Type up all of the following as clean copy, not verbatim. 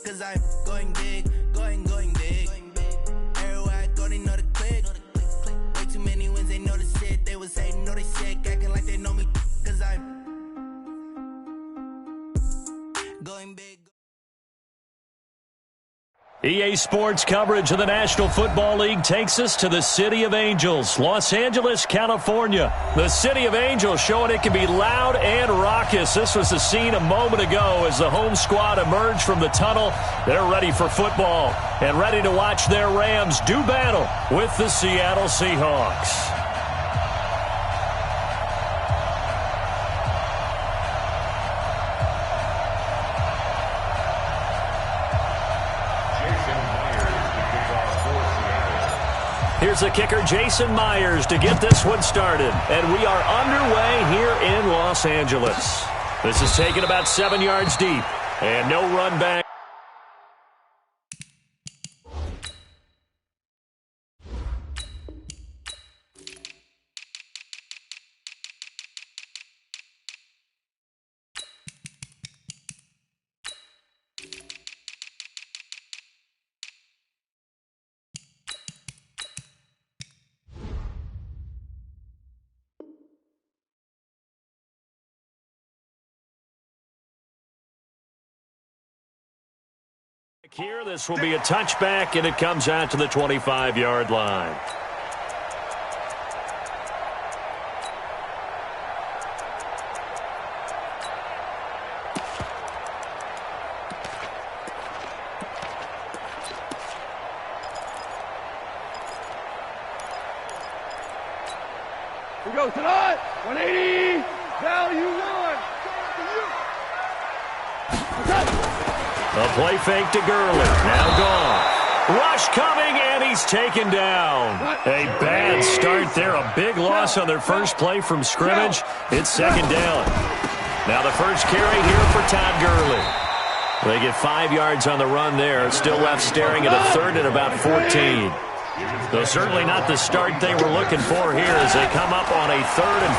cause I'm going big, going big. Everywhere I go, they know the click. Way too many wins, they know the shit. They was hating, know they sick, acting like they know me, cause I'm going big. EA Sports coverage of the National Football League takes us to the City of Angels, Los Angeles, California. The City of Angels showing it can be loud and raucous. This was the scene a moment ago as the home squad emerged from the tunnel. They're ready for football and ready to watch their Rams do battle with the Seattle Seahawks. Here's the kicker, Jason Myers, to get this one started. And we are underway here in Los Angeles. This is taken about 7 yards deep. And no run back. Here, this will be a touchback, and it comes out to the 25-yard line. We go tonight, 180, value one. A play fake to Gurley. Now gone. Rush coming, and he's taken down. A bad start there. A big loss on their first play from scrimmage. It's second down. Now the first carry here for Todd Gurley. They get 5 yards on the run there. Still left staring at a third and about 14. Though certainly not the start they were looking for here as they come up on a 3rd and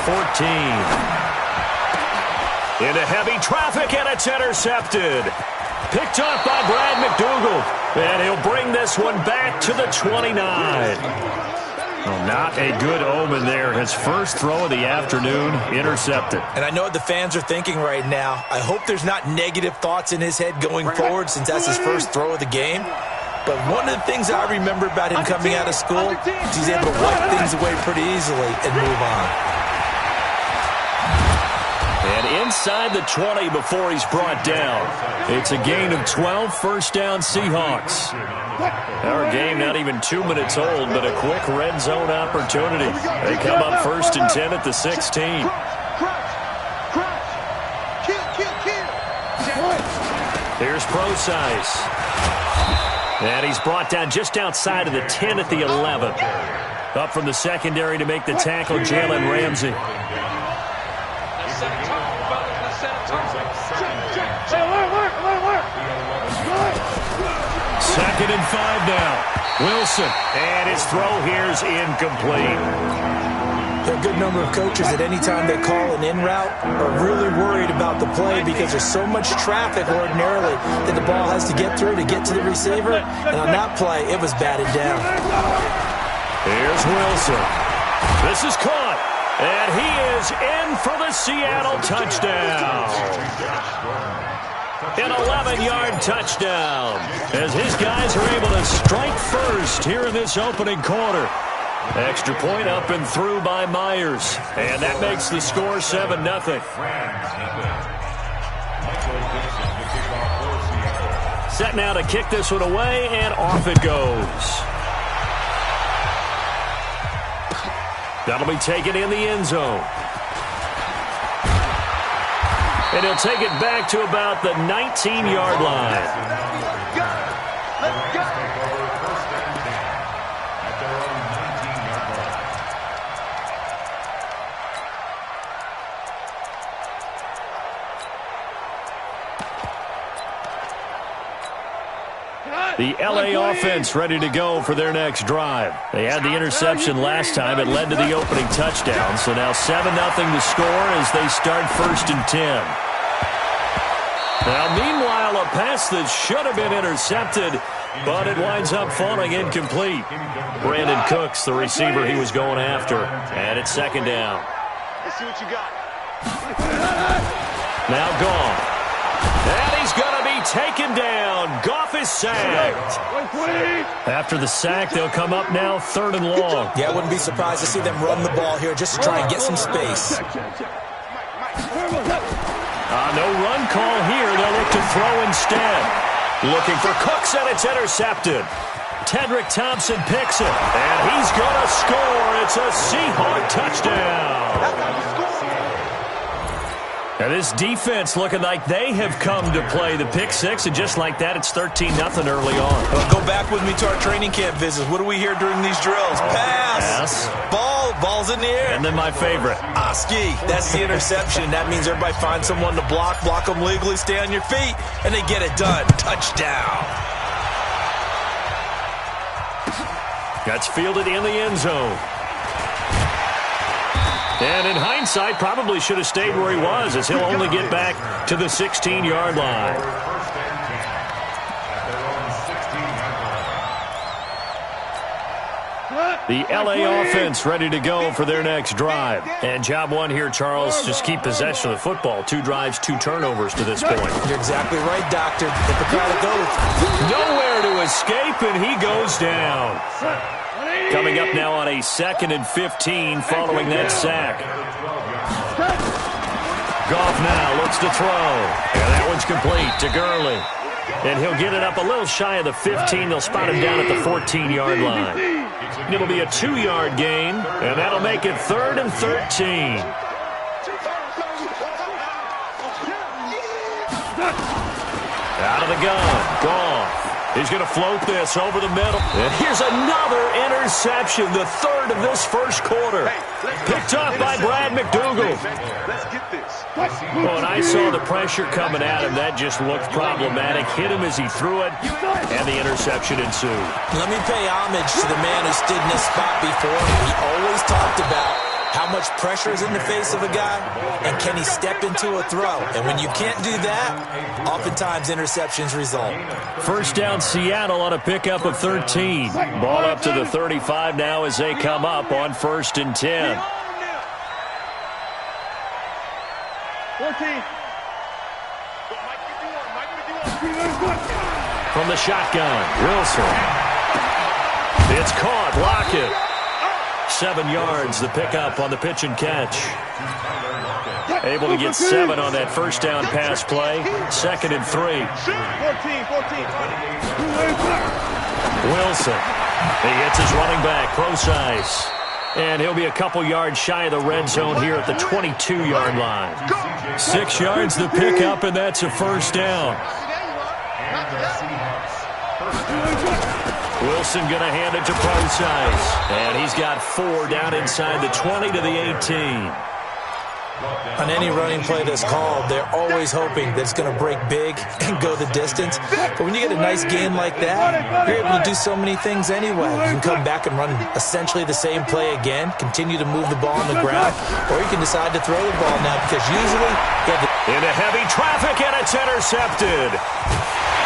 14. Into heavy traffic, and it's intercepted. Picked up by Brad McDougal, and he'll bring this one back to the 29. Well, not a good omen there. His first throw of the afternoon intercepted. And I know what the fans are thinking right now. I hope there's not negative thoughts in his head going forward since that's his first throw of the game. But one of the things I remember about him coming out of school is he's able to wipe things away pretty easily and move on. And inside the 20 before he's brought down. It's a gain of 12, first down Seahawks. Our game not even 2 minutes old, but a quick red zone opportunity. They come up 1st and 10 at the 16. Here's Procise. And he's brought down just outside of the 10 at the 11. Up from the secondary to make the tackle, Jalen Ramsey. Second and 5 now. Wilson. And his throw here is incomplete. There are a good number of coaches at any time they call an in route are really worried about the play because there's so much traffic ordinarily that the ball has to get through to get to the receiver. And on that play, it was batted down. Here's Wilson. This is caught. And he is in for the Seattle touchdown. An 11-yard touchdown as his guys are able to strike first here in this opening quarter. Extra point up and through by Myers. And that makes the score 7-0. Set now to kick this one away, and off it goes. That'll be taken in the end zone. And he'll take it back to about the 19-yard line. Let's go. The LA offense ready to go for their next drive. They had the interception last time. It led to the opening touchdown. So now 7-0 to score as they start 1st and 10. Now, meanwhile, a pass that should have been intercepted, but it winds up falling incomplete. Brandon Cooks, the receiver he was going after, and it's second down. Let's see what you got. Now Goff. And he's going to be taken down. Goff is sacked. After the sack, they'll come up now 3rd and long. Yeah, I wouldn't be surprised to see them run the ball here just to try and get some space. No run call here. They'll look to throw instead. Looking for Cooks, and it's intercepted. Tedrick Thompson picks it, and he's going to score. It's a Seahawk touchdown. And this defense looking like they have come to play the pick six, and just like that, it's 13-0 early on. Well, go back with me to our training camp visits. What do we hear during these drills? Pass. Ball's in the air. And then my favorite. Ski. That's the interception. That means everybody finds someone to block them legally, stay on your feet, and they get it done. Touchdown. That's fielded in the end zone. And in hindsight, probably should have stayed where he was, as he'll only get back to the 16-yard line. The LA offense ready to go for their next drive. And job one here, Charles, just keep possession of the football. 2 drives, 2 turnovers to this point. You're exactly right, Doctor. Hippocratic oath. Nowhere to escape, and he goes down. Coming up now on a 2nd and 15 following that sack. Goff now looks to throw. And that one's complete to Gurley. And he'll get it up a little shy of the 15. They'll spot him down at the 14-yard line. It'll be a 2-yard gain, and that'll make it 3rd and 13. Out of the gun, Goff. He's going to float this over the middle. And here's another interception, the 3rd of this first quarter. Picked up by Brad McDougal. Let's get this. When I saw the pressure coming at him, that just looked problematic. Hit him as he threw it, and the interception ensued. Let me pay homage to the man who stood in this spot before. He always talked about how much pressure is in the face of a guy, and can he step into a throw? And when you can't do that, oftentimes interceptions result. First down, Seattle on a pickup of 13. Ball up to the 35 now as they come up on 1st and 10. 14. From the shotgun, Wilson. It's caught, Lockett. 7 yards, the pickup on the pitch and catch. Able to get 7 on that first down pass play. 2nd and 3. 14. Wilson. He hits his running back, Procise. And he'll be a couple yards shy of the red zone here at the 22-yard line. 6 yards the pickup, and that's a first down. Wilson going to hand it to Procise. And he's got 4 down inside the 20 to the 18. On any running play that's called, they're always hoping that it's going to break big and go the distance. But when you get a nice game like that, you're able to do so many things anyway. You can come back and run essentially the same play again, continue to move the ball on the ground, or you can decide to throw the ball now because usually you have into heavy traffic, and it's intercepted.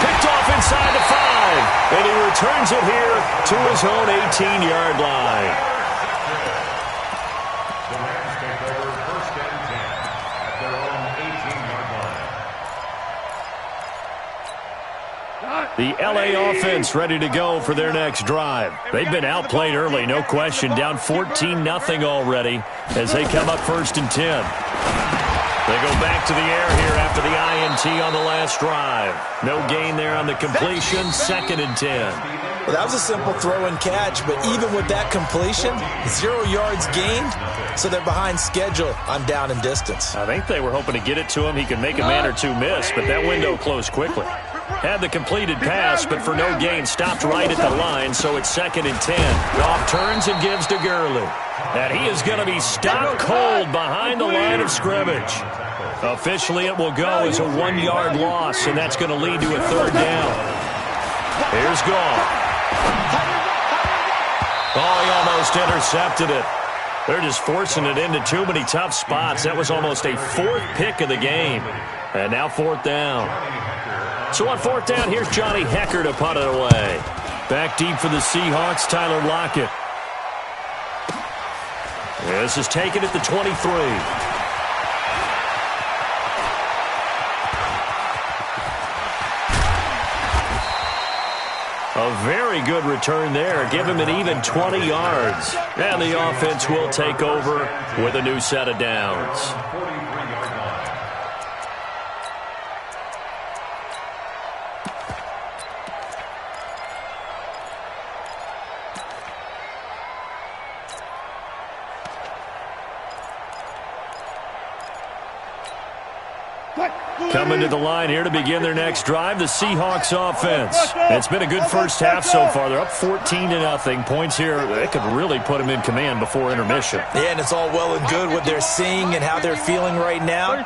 Picked off inside the 5, and he returns it here to his own 18-yard line. The LA offense ready to go for their next drive. They've been outplayed early, no question. Down 14-0 already as they come up 1st and 10. They go back to the air here after the INT on the last drive. No gain there on the completion, 2nd and 10. Well, that was a simple throw and catch, but even with that completion, 0 yards gained, so they're behind schedule on down and distance. I think they were hoping to get it to him. He could make a man or two miss, but that window closed quickly. Had the completed pass, but for no gain, stopped right at the line, so it's 2nd and 10. Goff turns and gives to Gurley. And he is going to be stopped cold behind the line of scrimmage. Officially, it will go as a 1-yard loss, and that's going to lead to a 3rd down. Here's Goff. Oh, he almost intercepted it. They're just forcing it into too many tough spots. That was almost a 4th pick of the game. And now 4th down. So on 4th down, here's Johnny Hekker to punt it away. Back deep for the Seahawks, Tyler Lockett. This is taken at the 23. A very good return there. Give him an even 20 yards. And the offense will take over with a new set of downs. Coming to the line here to begin their next drive, the Seahawks offense. It's been a good first half so far. They're up 14-0. Points here, they could really put them in command before intermission. Yeah, and it's all well and good what they're seeing and how they're feeling right now.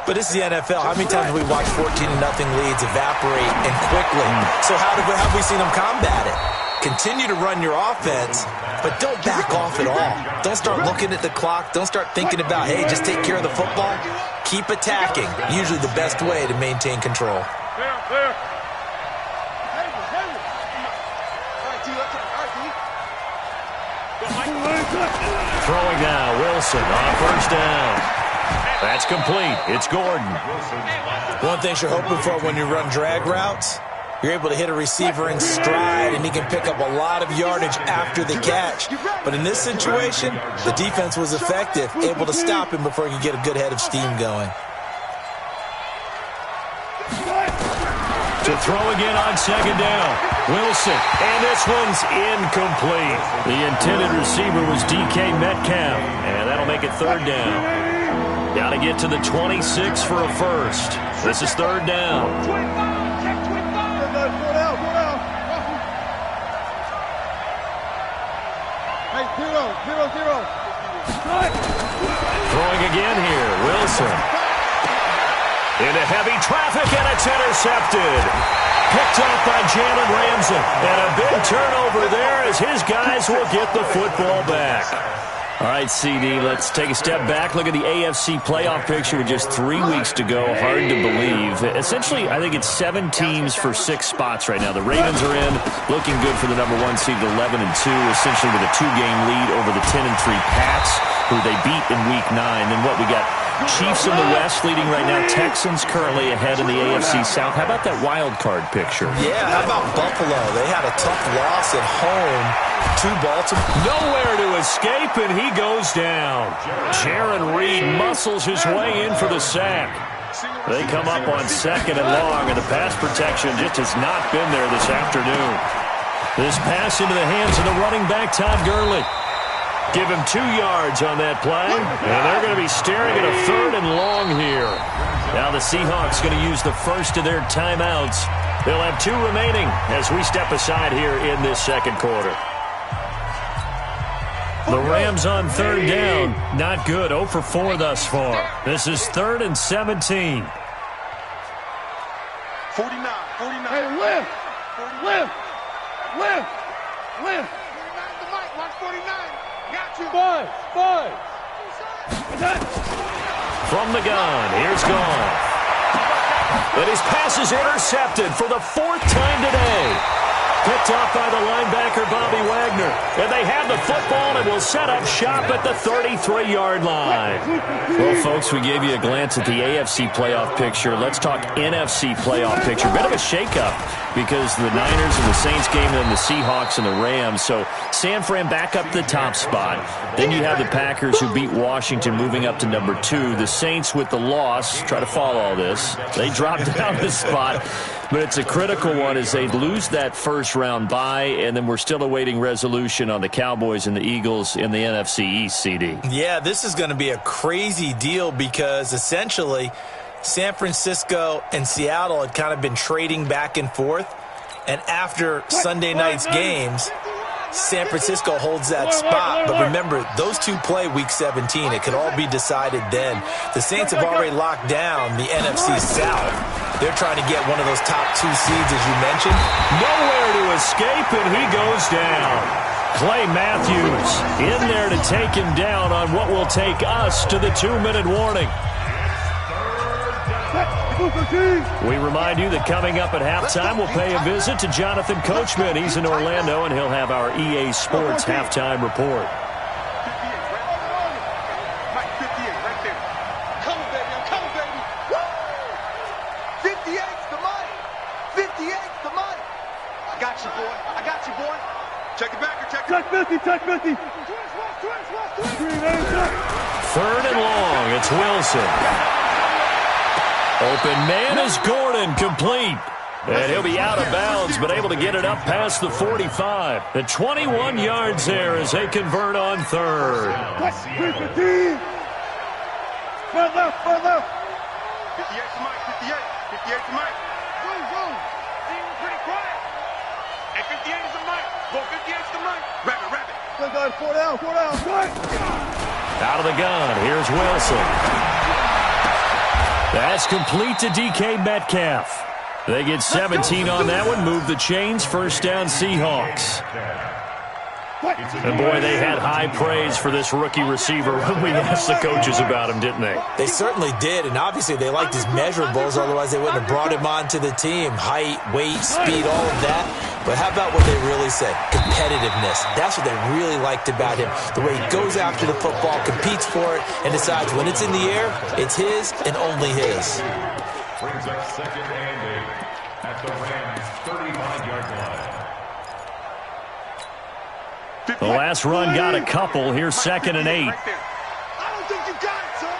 But this is the NFL. How many times have we watched 14-0 leads evaporate and quickly? So how have we seen them combat it? Continue to run your offense, but don't back off at all. Don't start looking at the clock. Don't start thinking about, hey, just take care of the football. Keep attacking. Usually the best way to maintain control. Throwing now, Wilson on 1st down. That's complete. It's Gordon. One thing you're hoping for when you run drag routes, you're able to hit a receiver in stride, and he can pick up a lot of yardage after the catch. But in this situation, the defense was effective, able to stop him before he could get a good head of steam going. To throw again on 2nd down. Wilson, and this one's incomplete. The intended receiver was DK Metcalf, and that'll make it 3rd down. Got to get to the 26 for a first. This is 3rd down. Throwing again here, Wilson. Into heavy traffic, and it's intercepted. Picked up by Jalen Ramsey. And a big turnover there as his guys will get the football back. All right, CD, let's take a step back. Look at the AFC playoff picture with just 3 weeks to go. Hard to believe. Essentially, I think it's 7 teams for 6 spots right now. The Ravens are in, looking good for the #1 seed, 11-2, essentially with a 2-game lead over the 10-3 Pats, who they beat in Week 9. Then what we got? Chiefs in the West leading right now. Texans currently ahead in the AFC South. How about that wild card picture? Yeah, how about Buffalo? They had a tough loss at home to Baltimore. Nowhere to escape, and he goes down. Jaron Reed muscles his way in for the sack. They come up on 2nd and long, and the pass protection just has not been there this afternoon. This pass into the hands of the running back, Todd Gurley. Give him 2 yards on that play, and they're going to be staring at a 3rd and long here. Now the Seahawks going to use the first of their timeouts. They'll have 2 remaining as we step aside here in this 2nd quarter. The Rams on 3rd down. Not good. 0 for 4 thus far. This is 3rd and 17. 49. Hey, lift. 5. From the gun, here's Goff. And his pass is intercepted for the 4th time today. Picked off by the linebacker, Bobby Wagner. And they have the football and will set up shop at the 33-yard line. Well, folks, we gave you a glance at the AFC playoff picture. Let's talk NFC playoff picture. Bit of a shakeup because the Niners and the Saints game, and then the Seahawks and the Rams. So San Fran back up the top spot. Then you have the Packers who beat Washington moving up to #2. The Saints with the loss, try to follow all this. They dropped down the spot. But it's a critical one as they lose that first-round bye, and then we're still awaiting resolution on the Cowboys and the Eagles in the NFC East, CD. Yeah, this is going to be a crazy deal because essentially San Francisco and Seattle had kind of been trading back and forth. And after Sunday night's games, San Francisco holds that spot. But remember, those two play Week 17. It could all be decided then. The Saints have already locked down the NFC South. They're trying to get one of those top 2 seeds, as you mentioned. Nowhere to escape, and he goes down. Clay Matthews in there to take him down on what will take us to the 2-minute warning. We remind you that coming up at halftime, we'll pay a visit to Jonathan Coachman. He's in Orlando, and he'll have our EA Sports halftime report. Check 50. Third and long, it's Wilson. Open man is Gordon, complete. And he'll be out of bounds, but able to get it up past the 45. The 21 yards there as they convert on third. Front left. 58 to Mike, 58 to Mike. Boom. Pretty quiet. And 58 is the Mike. Go 58 is the Mike. Rabbit. Good guys, 4 down. Out of the gun, here's Wilson. That's complete to DK Metcalf. They get 17 on that one, move the chains, first down Seahawks. And boy, they had high praise for this rookie receiver when we asked the coaches about him, didn't they? They certainly did, and obviously they liked his measurables, otherwise they wouldn't have brought him onto the team. Height, weight, speed, all of that. But how about what they really said? Competitiveness. That's what they really liked about him. The way he goes after the football, competes for it, and decides when it's in the air, it's his and only his. Brings up second and 8 at the Rams' 35-yard line. The last run got a couple. Here's second and 8. I don't think you got it, son.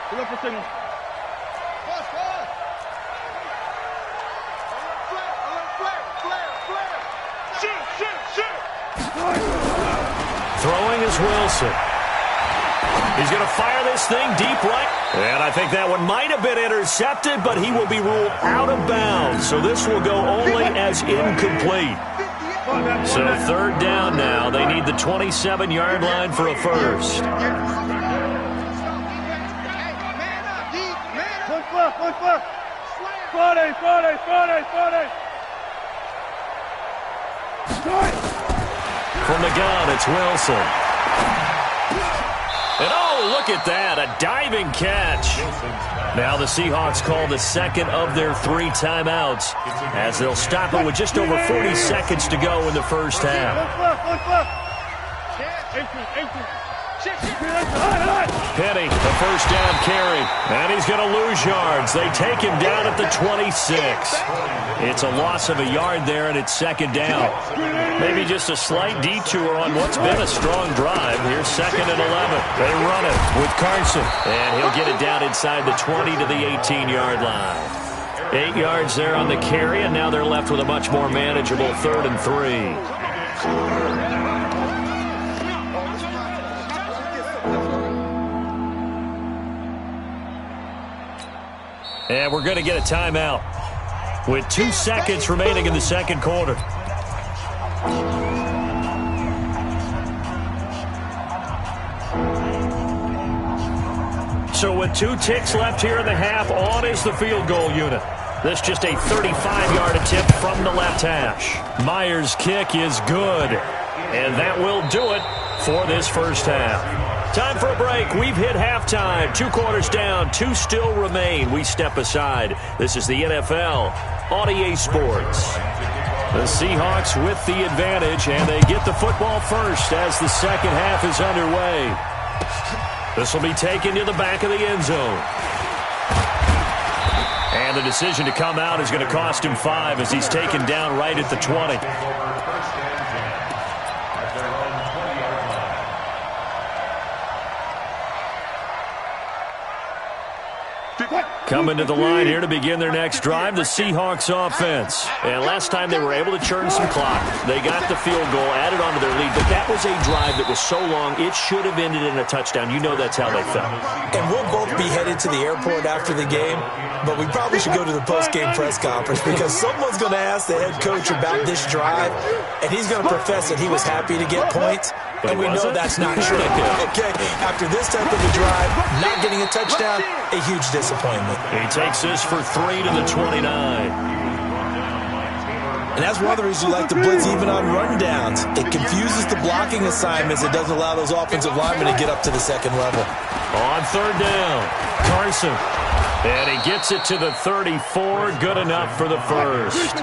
Pull up for signal. Throwing is Wilson. He's going to fire this thing deep right. And I think that one might have been intercepted, but he will be ruled out of bounds. So this will go only as incomplete. So third down now. They need the 27-yard line for a first. Look left. Friday. From the gun, it's Wilson. And oh, look at that, a diving catch. Now the Seahawks call the second of their 3 timeouts as they'll stop it with just over 40 seconds to go in the first half. Penny, the first down carry, and he's going to lose yards. They take him down at the 26. It's a loss of a yard there, and it's second down. Maybe just a slight detour on what's been a strong drive. Here's second and 11. They run it with Carson, and he'll get it down inside the 20 to the 18-yard line. 8 yards there on the carry, and now they're left with a much more manageable 3rd and 3. And we're going to get a timeout with 2 seconds remaining in the second quarter. So with 2 ticks left here in the half, on is the field goal unit. This just a 35-yard attempt from the left hash. Myers' kick is good. And that will do it for this first half. Time for a break. We've hit halftime. 2 quarters down. 2 still remain. We step aside. This is the NFL on EA Sports. The Seahawks with the advantage, and they get the football first as the second half is underway. This will be taken to the back of the end zone. And the decision to come out is going to cost him 5 as he's taken down right at the 20. Coming to the line here to begin their next drive, the Seahawks offense. And last time they were able to churn some clock. They got the field goal, added on to their lead, but that was a drive that was so long, it should have ended in a touchdown. You know that's how they felt. And we'll both be headed to the airport after the game, but we probably should go to the post-game press conference because someone's going to ask the head coach about this drive, and he's going to profess that he was happy to get points. And we know that's not true. Okay, after this type of a drive, not getting a touchdown, a huge disappointment. He takes this for 3 to the 29. And that's one of the reasons we like to blitz even on rundowns. It confuses the blocking assignments. It doesn't allow those offensive linemen to get up to the second level. On third down, Carson. And he gets it to the 34. Good enough for the first.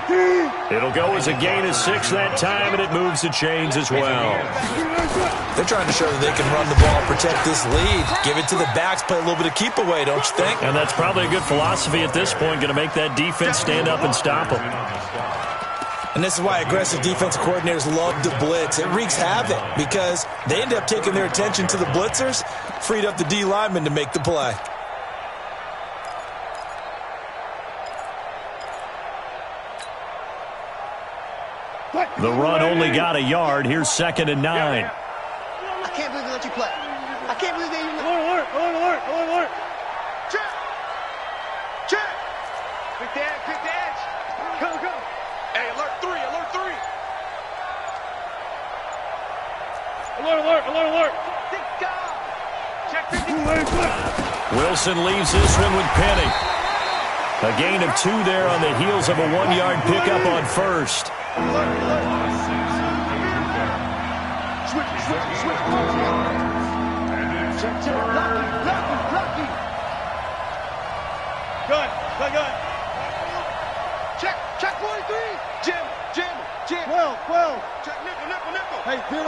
It'll go as a gain of 6 that time, and it moves the chains as well. They're trying to show that they can run the ball, protect this lead. Give it to the backs, play a little bit of keep away, don't you think? And that's probably a good philosophy at this point, going to make that defense stand up and stop them. And this is why aggressive defensive coordinators love to blitz. It wreaks havoc because they end up taking their attention to the blitzers, freed up the D lineman to make the play. The run only got a yard. Here's 2nd and 9. I can't believe they let you play. I can't believe they even... Alert. Check. Pick the edge. Go. Hey, alert 3. Alert. Check 50. Wilson leaves this one with Penny. A gain of 2 there on the heels of a 1-yard pickup on first. Switch. Check. Lucky. Gun. Check 43. Jim. 12. Check nickel. Hey, 0.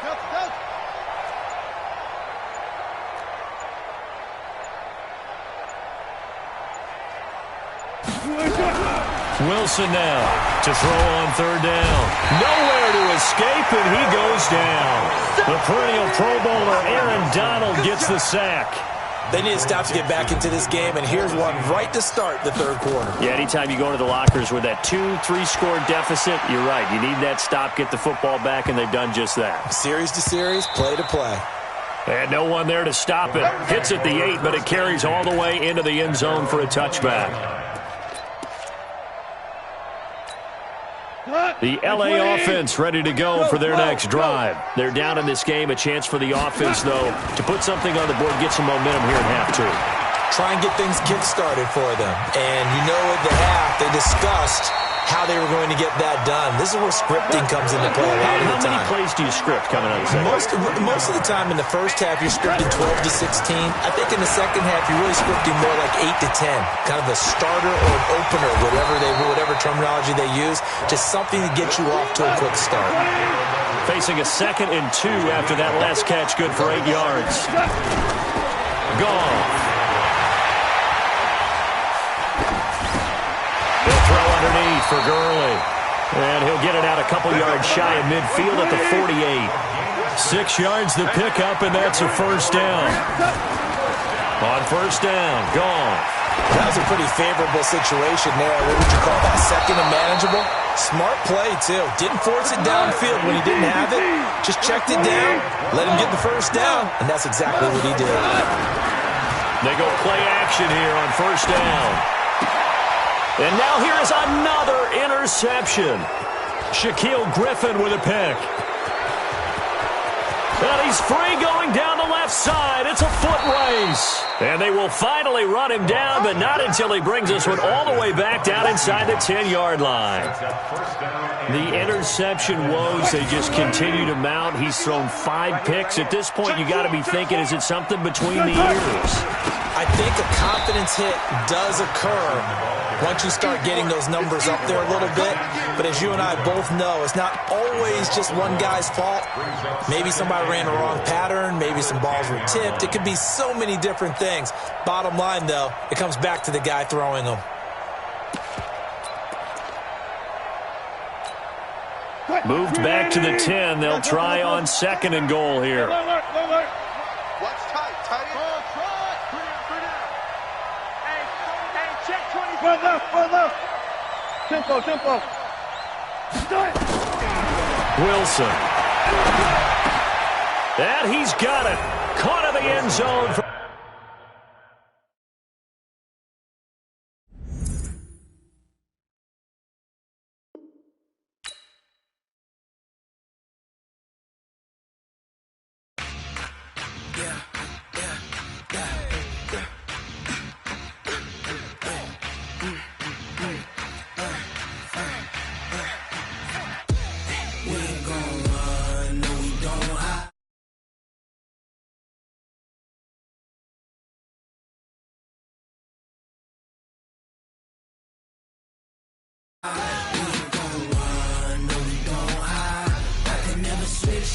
Delta. Wilson now to throw on 3rd down. Nowhere to escape, and he goes down. The perennial Pro Bowler Aaron Donald gets the sack. They need to stop to get back into this game, and here's one right to start the 3rd quarter. Yeah, anytime you go into the lockers with that 2-3 score deficit, you're right. You need that stop, get the football back, and they've done just that. Series to series, play to play. And no one there to stop it. Hits at the 8, but it carries all the way into the end zone for a touchback. The LA offense ready to go for their next drive. They're down in this game. A chance for the offense, though, to put something on the board, get some momentum here in half 2. Try and get things kick-started for them. And you know at the half, they discussed how they were going to get that done. This is where scripting comes into play a lot of the time. How many plays do you script coming out of the second? Most of the time in the first half, you're scripting 12 to 16. I think in the second half, you're really scripting more like 8 to 10. Kind of a starter or an opener, whatever terminology they use. Just something to get you off to a quick start. Facing a 2nd and 2 after that last catch, good for 8 yards. Gone. He'll throw underneath for Gurley. And he'll get it out a couple yards shy of midfield at the 48. 6 yards the pickup, and that's a 1st down. On 1st down, gone. That was a pretty favorable situation there. What would you call that? 2nd and manageable? Smart play, too. Didn't force it downfield when he didn't have it. Just checked it down, let him get the 1st down, and that's exactly what he did. They go play action here on 1st down. And now here is another interception. Shaquille Griffin with a pick. And he's free going down the left side. It's a foot race. And they will finally run him down, but not until he brings this one all the way back down inside the 10-yard line. The interception woes, they just continue to mount. He's thrown 5 picks. At this point, you got to be thinking, is it something between the ears? I think a confidence hit does occur once you start getting those numbers up there a little bit. But as you and I both know, it's not always just one guy's fault. Maybe somebody ran a wrong pattern. Maybe some balls were tipped. It could be so many different things. Bottom line, though, it comes back to the guy throwing them. Moved back to the 10. They'll try on 2nd and goal here. Watch tight end. Hey, check 20. Run left. Tempo. Wilson. And he's got it. Caught in the end zone.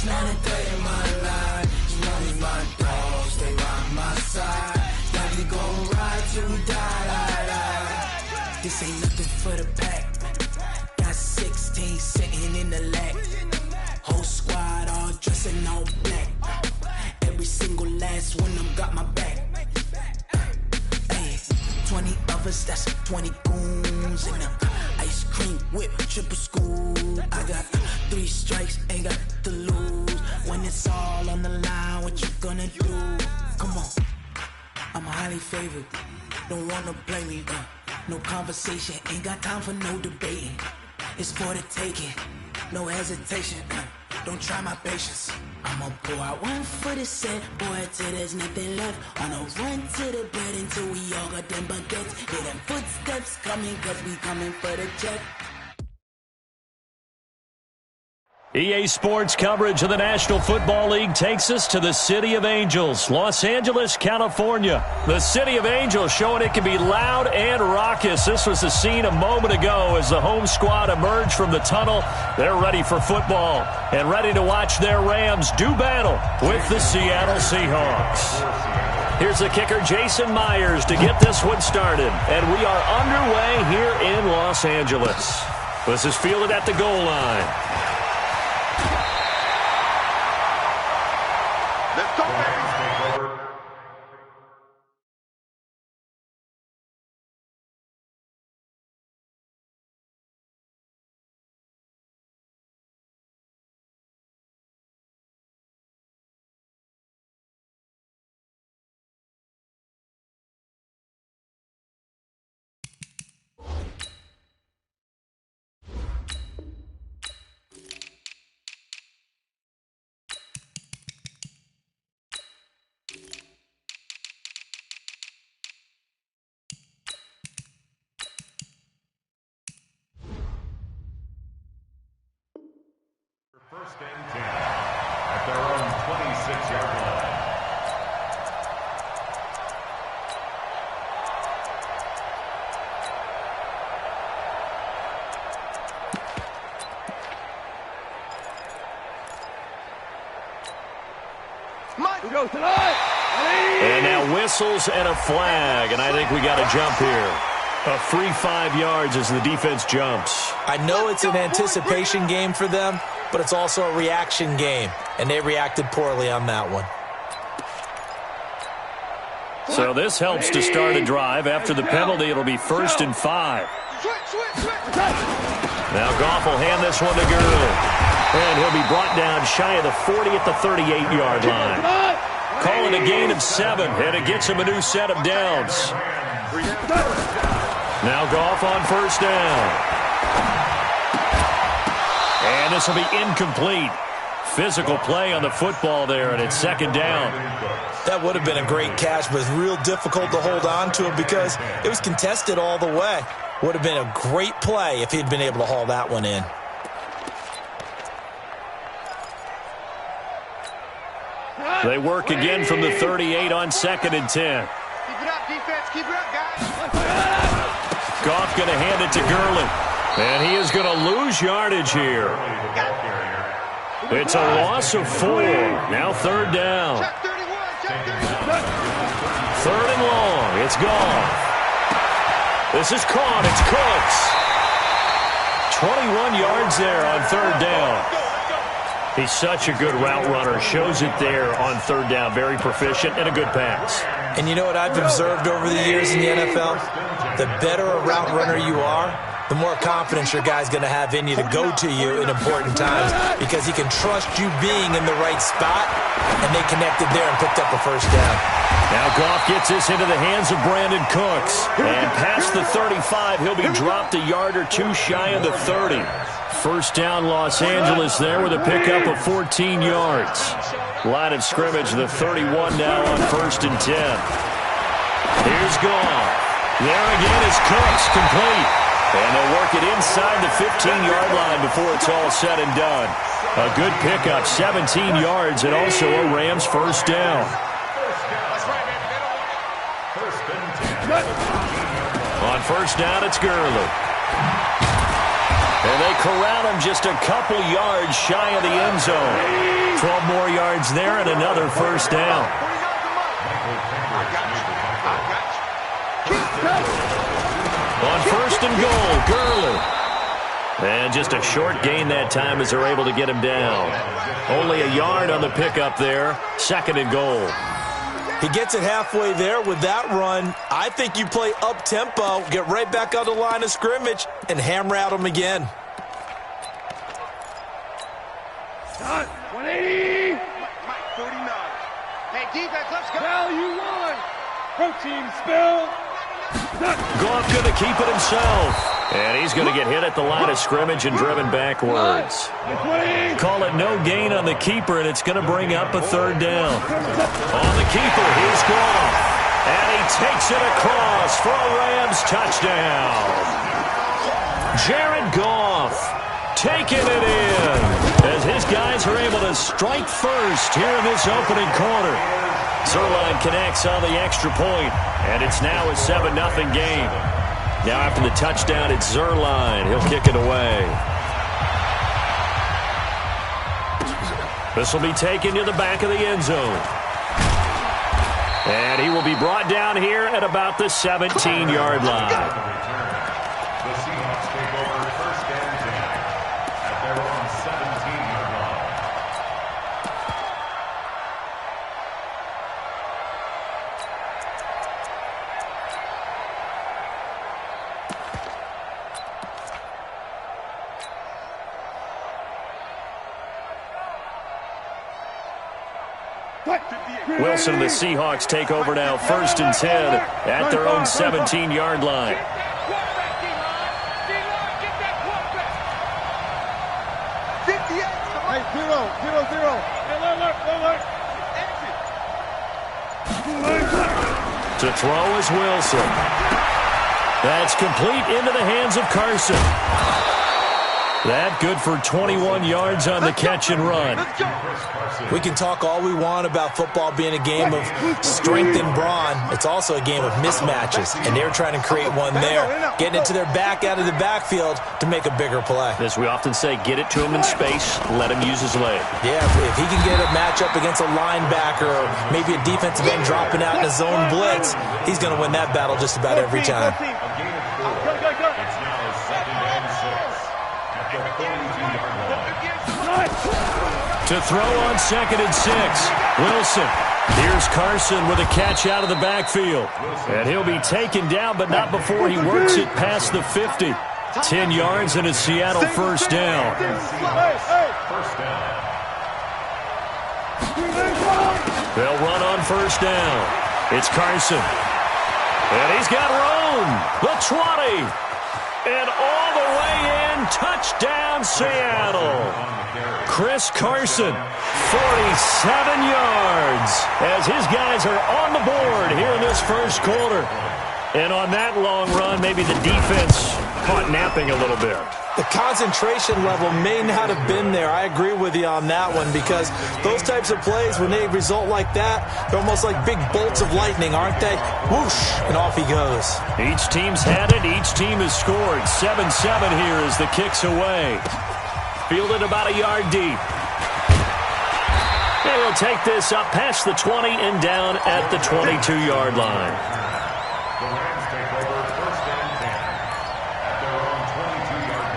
It's not a day in my life. You know me, my dogs, they by my side. Yeah, we gon' ride till we die. This ain't nothing for the pack. Got 16 sitting in the lag. Whole squad all dressed in all black. Every single last one of them got my back. Hey, 20 of us, that's 20 goons in them. Ice cream whip, triple school. I got 3 strikes, ain't got to lose. When it's all on the line, what you gonna do? Come on, I'm highly favored. Don't wanna blame me, no conversation, ain't got time for no debating. It's for the taking, no hesitation. Don't try my patience. I'ma pull out one for the set, boy, till there's nothing left. On a run to the bed until we all got them baguettes. Hear them footsteps coming, cause we coming for the check. EA Sports coverage of the National Football League takes us to the City of Angels, Los Angeles, California. The City of Angels showing it can be loud and raucous. This was the scene a moment ago as the home squad emerged from the tunnel. They're ready for football and ready to watch their Rams do battle with the Seattle Seahawks. Here's the kicker, Jason Myers, to get this one started. And we are underway here in Los Angeles. This is fielded at the goal line. Let's go, baby. First and 10 at their own 26-yard line. We go tonight. And now whistles and a flag, and I think we got a jump here. A free 5 yards as the defense jumps. I know it's an anticipation game for them, but it's also a reaction game, and they reacted poorly on that one. So this helps to start a drive. After the penalty, it'll be 1st and 5. Now Goff will hand this one to Gurley. And he'll be brought down shy of the 40 at the 38-yard line. Call it a gain of 7, and it gets him a new set of downs. Now Goff on 1st down. And this will be incomplete. Physical play on the football there, and it's 2nd down. That would have been a great catch, but it's real difficult to hold on to it because it was contested all the way. Would have been a great play if he'd been able to haul that one in. They work again from the 38 on 2nd and 10. Keep it up, defense. Keep it up, guys. Goff going to hand it to Gurley. And he is going to lose yardage here. It's a loss of 4. Now 3rd down. Check 31. Check 31. 3rd and long. It's gone. This is caught. It's Cooks. 21 yards there on 3rd down. He's such a good route runner. Shows it there on 3rd down. Very proficient and a good pass. And you know what I've observed over the years in the NFL? The better a route runner you are, the more confidence your guy's going to have in you to go to you in important times because he can trust you being in the right spot, and they connected there and picked up a 1st down. Now Goff gets this into the hands of Brandon Cooks. And past the 35, he'll be dropped a yard or 2 shy of the 30. 1st down Los Angeles there with a pickup of 14 yards. Line of scrimmage, the 31 now on 1st and 10. Here's Goff. There again is Cooks, complete. And they'll work it inside the 15-yard line before it's all said and done. A good pickup, 17 yards, and also a Rams 1st down. On 1st down, it's Gurley. And they corral him just a couple yards shy of the end zone. 12 more yards there and another first down. On first and goal, Gurley. And just a short gain that time as they're able to get him down. Only a yard on the pickup there. Second and goal. He gets it halfway there with that run. I think you play up-tempo, get right back on the line of scrimmage, and hammer at him again. 180. Mike, 39. Hey, defense, let's go. Spell you won. Protein spell. Goff going to keep it himself. And he's going to get hit at the line of scrimmage and driven backwards. Call it no gain on the keeper, and it's going to bring up a third down. On the keeper, here's Goff. And he takes it across for a Rams touchdown. Jared Goff taking it in as his guys are able to strike first here in this opening quarter. Zerline connects on the extra point, and it's now a 7-0 game. Now after the touchdown, it's Zerline. He'll kick it away. This will be taken to the back of the end zone. And he will be brought down here at about the 17-yard line. The Seahawks take over first and 10 at their own 17-yard line. Wilson and the Seahawks take over now first and 10 at their own 17-yard line. To throw is Wilson. That's complete into the hands of Carson. That good for 21 yards on the catch and run. We can talk all we want about football being a game of strength and brawn. It's also a game of mismatches, and they're trying to create one there, getting it to their back out of the backfield to make a bigger play. As we often say, get it to him in space, let him use his leg. Yeah, if he can get a matchup against a linebacker or maybe a defensive end dropping out in a zone blitz, he's going to win that battle just about every time. A gain of 4. It's now second and 6 at the 42-yard line. To throw on second and 6, Wilson. Here's Carson with a catch out of the backfield. And he'll be taken down, but not before he works it past the 50. 10 yards and a Seattle first down. First down. They'll run on first down. It's Carson. And he's got room. The 20. And all the way in. Touchdown, Seattle. Chris Carson, 47 yards, as his guys are on the board here in this first quarter. And on that long run, maybe the defense caught napping a little bit. The concentration level may not have been there. I agree with you on that one, because those types of plays, when they result like that, they're almost like big bolts of lightning, aren't they? Whoosh, and off he goes. Each team's had it. Each team has scored. 7-7 here as the kick's away. Fielded about a yard deep. And he'll take this up past the 20 and down at the 22-yard line. The Rams take over first and 10 at their own 22-yard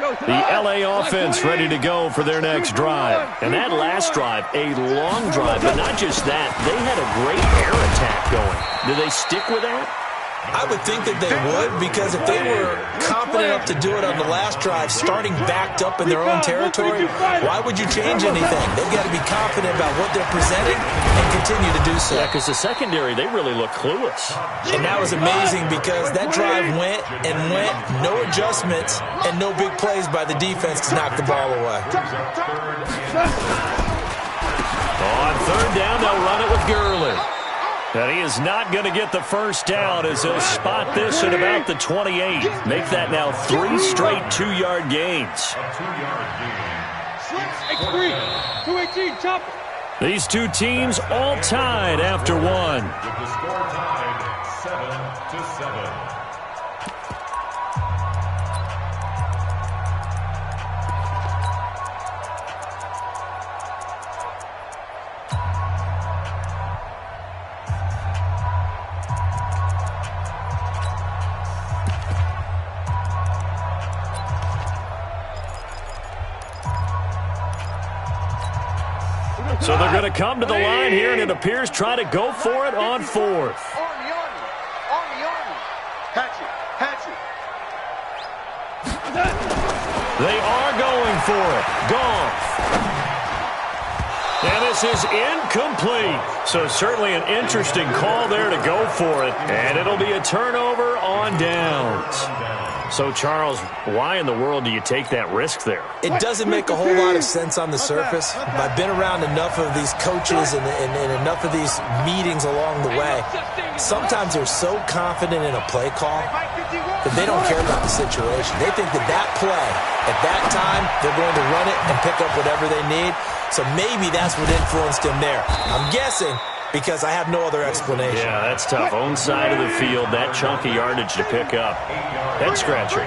line. The L.A. offense ready to go for their next drive. And that last drive, a long drive, but not just that. They had a great air attack going. Do they stick with that? I would think that they would, because if they were confident enough to do it on the last drive, starting backed up in their own territory, why would you change anything? They've got to be confident about what they're presenting and continue to do so. Yeah, because the secondary, they really look clueless. And that was amazing, because that drive went and went, no adjustments, and no big plays by the defense to knock the ball away. On third down, they'll run it with Gurley. And he is not going to get the first down, as they'll spot this at about the 28. Make that now 3 straight 2-yard gains. A 2-yard gain. X3, 218, chop. These two teams all tied after one. With the score tied 7-7. So they're going to come to the line here, and it appears try to go for it on fourth. Army. Hatchet. They are going for it. Goff. And this is incomplete. So certainly an interesting call there to go for it. And it'll be a turnover on downs. So, Charles, why in the world do you take that risk there? It doesn't make a whole lot of sense on the surface. I've been around enough of these coaches and enough of these meetings along the way. Sometimes they're so confident in a play call that they don't care about the situation. They think that play, at that time, they're going to run it and pick up whatever they need. So maybe that's what influenced him there. I'm guessing because I have no other explanation. Yeah, that's tough. Own side of the field, that chunk of yardage to pick up. Head scratcher.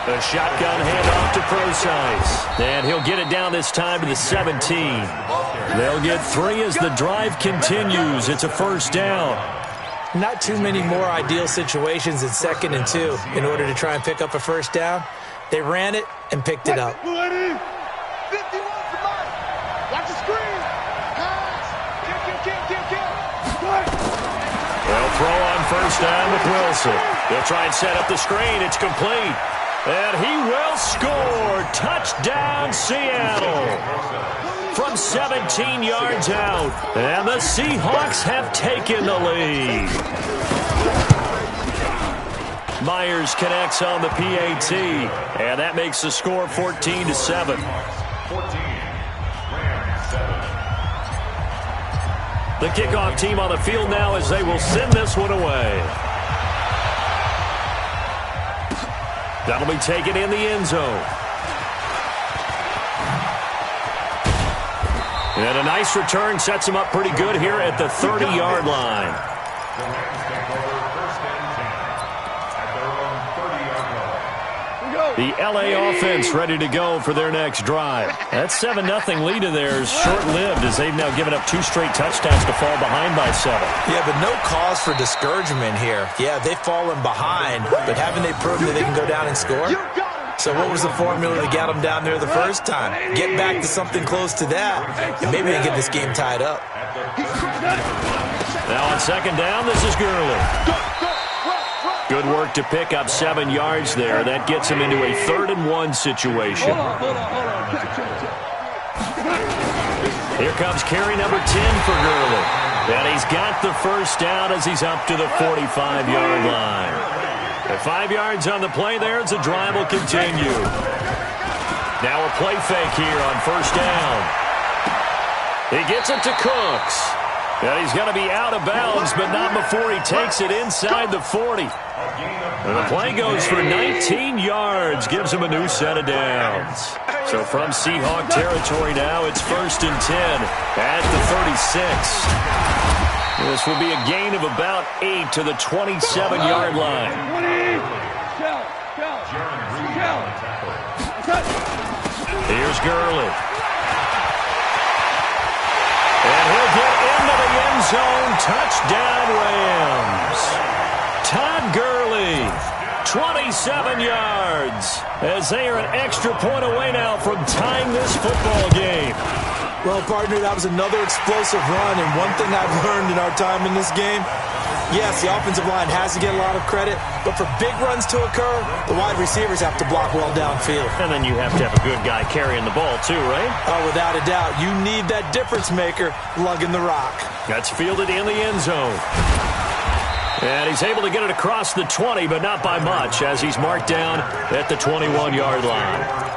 A shotgun handoff to Procise. And he'll get it down this time to the 17. They'll get 3 as the drive continues. It's a first down. Not too many more ideal situations in 2nd and 2 in order to try and pick up a first down. They ran it and picked it up. 51 to Mike. Watch the screen. Pass. Kill. They'll throw on first down with Wilson. They'll try and set up the screen. It's complete. And he will score. Touchdown, Seattle. From 17 yards out. And the Seahawks have taken the lead. Myers connects on the PAT. And that makes the score 14-7. 14. The kickoff team on the field now as they will send this one away. That'll be taken in the end zone. And a nice return sets him up pretty good here at the 30-yard line. The Rams take over 1st and 10 at their own 30-yard line. The LA offense ready to go for their next drive. That 7-0 lead of theirs short-lived as they've now given up 2 straight touchdowns to fall behind by 7. Yeah, but no cause for discouragement here. Yeah, they've fallen behind, but haven't they proven that they can go down and score? So what was the formula to get them down there the first time? Get back to something close to that, and maybe they get this game tied up. Now on 2nd down, this is Gurley. Good work to pick up 7 yards there. That gets him into a 3rd and 1 situation. Here comes carry number 10 for Gurley. And he's got the first down as he's up to the 45-yard line. At 5 yards on the play there, as the drive will continue. Now a play fake here on first down. He gets it to Cooks. And he's going to be out of bounds, but not before he takes it inside the 40. And the play goes for 19 yards, gives him a new set of downs. So from Seahawk territory now, it's 1st and 10 at the 36. This will be a gain of about 8 to the 27-yard line. Here's Gurley. And he'll get into the end zone. Touchdown, Rams. Todd Gurley, 27 yards, as they are an extra point away now from tying this football game. Well, partner, that was another explosive run, and one thing I've learned in our time in this game, yes, the offensive line has to get a lot of credit, but for big runs to occur, the wide receivers have to block well downfield. And then you have to have a good guy carrying the ball too, right? Oh, without a doubt. You need that difference maker lugging the rock. That's fielded in the end zone. And he's able to get it across the 20, but not by much, as he's marked down at the 21-yard line.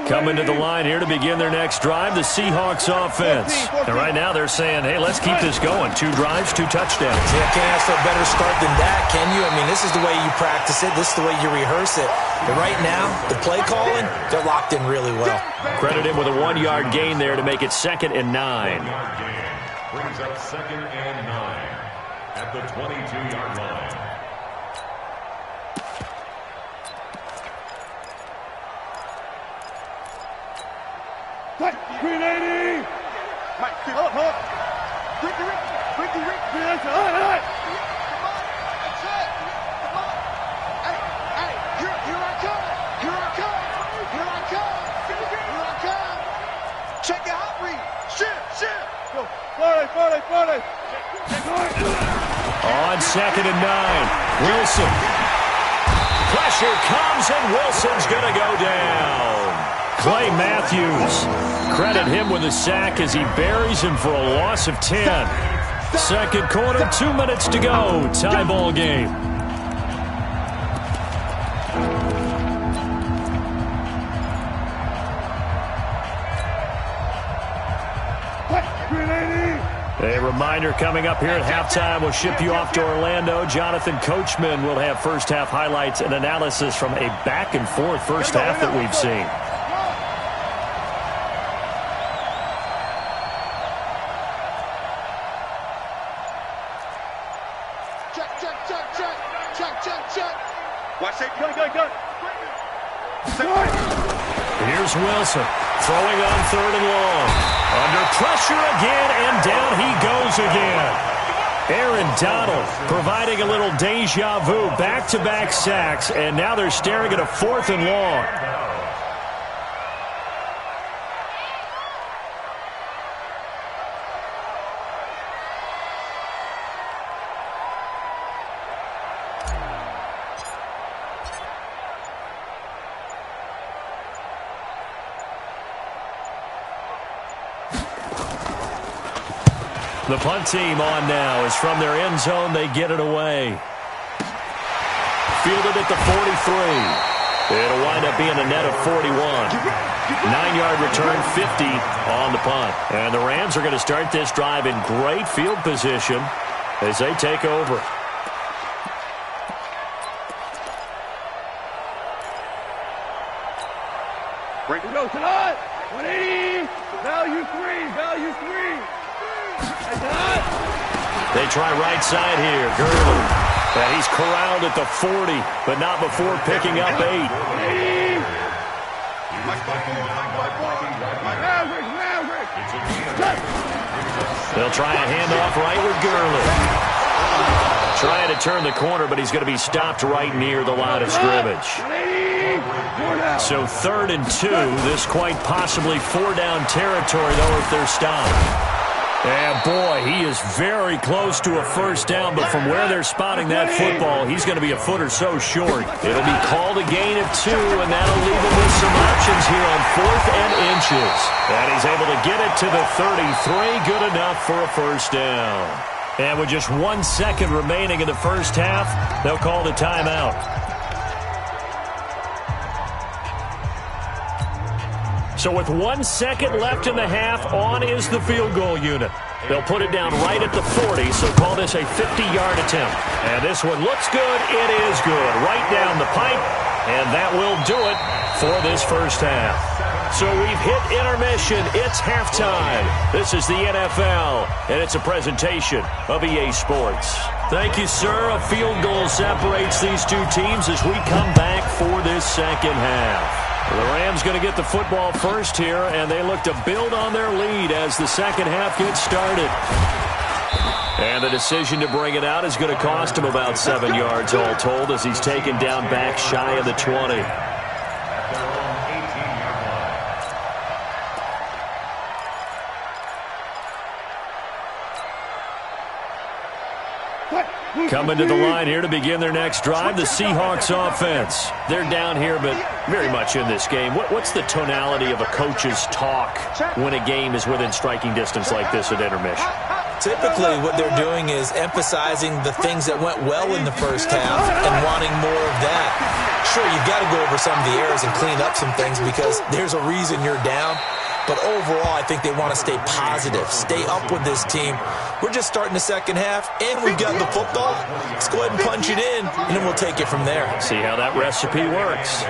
Coming to the line here to begin their next drive, the Seahawks offense. And right now they're saying, hey, let's keep this going. 2 drives, 2 touchdowns. Yeah, can't ask for a better start than that, can you? I mean, this is the way you practice it. This is the way you rehearse it. But right now, the play calling, they're locked in really well. Credit him with a 1-yard gain there to make it 2nd and 9. Brings up 2nd and 9 at the 22-yard line. Green 80! Mike, hold up. Ricky. on 2nd and 9. Wilson. Pressure comes, and Wilson's going to go down. Clay Matthews. Credit him with a sack as he buries him for a loss of 10. Second quarter, 2 minutes to go. Tie ball game. A reminder coming up here at halftime. We'll ship you off to Orlando. Jonathan Coachman will have first-half highlights and analysis from a back-and-forth first half that we've seen. Watch safety. Go. Here's Wilson throwing on 3rd and long. Under pressure again, and down he goes again. Aaron Donald providing a little deja vu, back-to-back sacks, and now they're staring at a 4th and long. The punt team on now is from their end zone. They get it away. Fielded at the 43. It'll wind up being a net of 41. 9-yard return, 50 on the punt. And the Rams are going to start this drive in great field position as they take over. Break it goes tonight. 180. Value 3. They try right side here. Gurley. And he's corralled at the 40, but not before picking up 8. They'll try a handoff right with Gurley. Trying to turn the corner, but he's going to be stopped right near the line of scrimmage. So 3rd and 2. This quite possibly 4-down territory, though, if they're stopped. And, boy, he is very close to a first down, but from where they're spotting that football, he's going to be a foot or so short. It'll be called a gain of 2, and that'll leave him with some options here on 4th and inches. And he's able to get it to the 33, good enough for a first down. And with just 1 second remaining in the first half, they'll call the timeout. So with 1 second left in the half, on is the field goal unit. They'll put it down right at the 40, so call this a 50-yard attempt. And this one looks good. It is good. Right down the pipe, and that will do it for this first half. So we've hit intermission. It's halftime. This is the NFL, and it's a presentation of EA Sports. Thank you, sir. A field goal separates these two teams as we come back for this second half. The Rams going to get the football first here, and they look to build on their lead as the second half gets started. And the decision to bring it out is going to cost him about 7 yards all told as he's taken down back shy of the 20. Coming to the line here to begin their next drive, the Seahawks offense. They're down here, but very much in this game. What's the tonality of a coach's talk when a game is within striking distance like this at intermission? Typically, what they're doing is emphasizing the things that went well in the first half and wanting more of that. Sure, you've got to go over some of the errors and clean up some things because there's a reason you're down. But overall, I think they want to stay positive, stay up with this team. We're just starting the second half, and we've got the football. Let's go ahead and punch it in, and then we'll take it from there. See how that recipe works.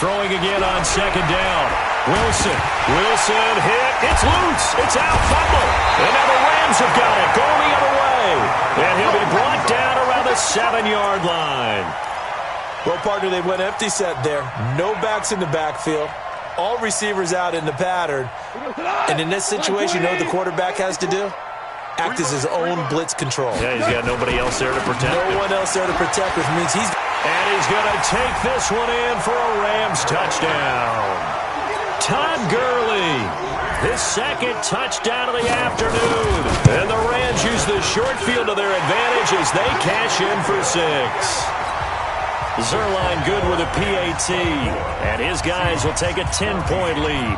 Throwing again on second down. Wilson hit. It's loose. It's out. Fumble. And now the Rams have got it. Going the other way. And he'll be brought down around the 7-yard line. Well, partner, they went empty set there. No backs in the backfield. All receivers out in the pattern. And in this situation, you know what the quarterback has to do? Act as his own blitz control. Yeah, he's got nobody else there to protect him. No one else there to protect, which means he's And he's going to take this one in for a Rams touchdown. Todd Gurley, his second touchdown of the afternoon. And the Rams use the short field to their advantage as they cash in for 6. Zerline good with a PAT. And his guys will take a 10-point lead.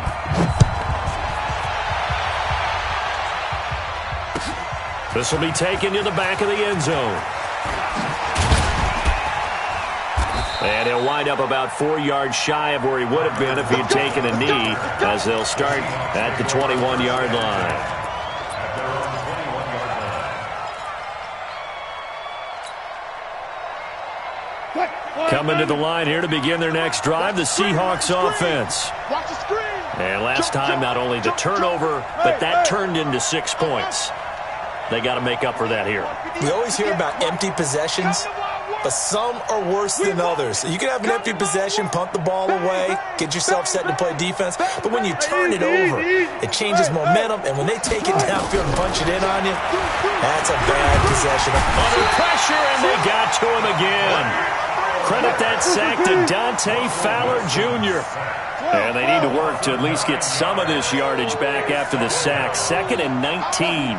This will be taken to the back of the end zone. And he'll wind up about 4 yards shy of where he would have been if he had taken a knee, as they'll start at the 21-yard line. Coming to the line here to begin their next drive, the Seahawks offense. And last time, not only the turnover, but that turned into 6 points. They got to make up for that here. We always hear about empty possessions, but some are worse than others. You can have an empty possession, punt the ball away, get yourself set to play defense, but when you turn it over, it changes momentum, and when they take it downfield and punch it in on you, that's a bad possession. Under pressure, and they got to him again. Credit that sack to Dante Fowler Jr. And they need to work to at least get some of this yardage back after the sack. 2nd and 19.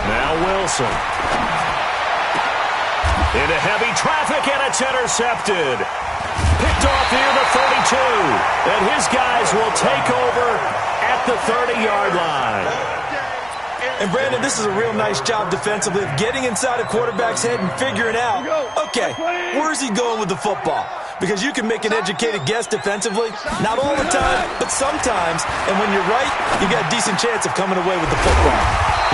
Now Wilson. Into heavy traffic, and it's intercepted. Picked off near the 32. And his guys will take over at the 30-yard line. And, Brandon, this is a real nice job defensively of getting inside a quarterback's head and figuring out, okay, where's he going with the football? Because you can make an educated guess defensively, not all the time, but sometimes. And when you're right, you got a decent chance of coming away with the football.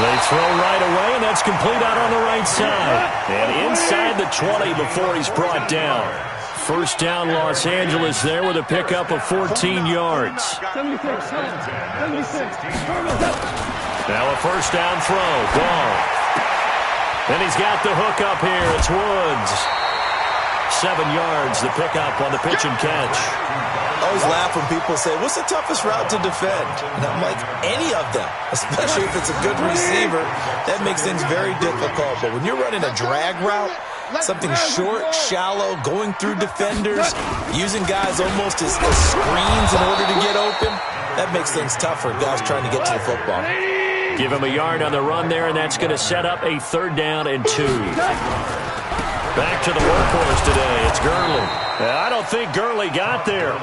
They throw right away, and that's complete out on the right side. And inside the 20 before he's brought down. First down, Los Angeles there with a pickup of 14 yards. Now a first down throw. Ball. And he's got the hook up here. It's Woods. 7 yards, the pickup on the pitch and catch. I always laugh when people say, what's the toughest route to defend? And I'm like, any of them, especially if it's a good receiver. That makes things very difficult. But when you're running a drag route, something short, shallow, going through defenders, using guys almost as screens in order to get open, that makes things tougher, guys trying to get to the football. Give him a yard on the run there, and that's going to set up a 3rd down and 2. Back to the workhorse today. It's Gurley. I don't think Gurley got there.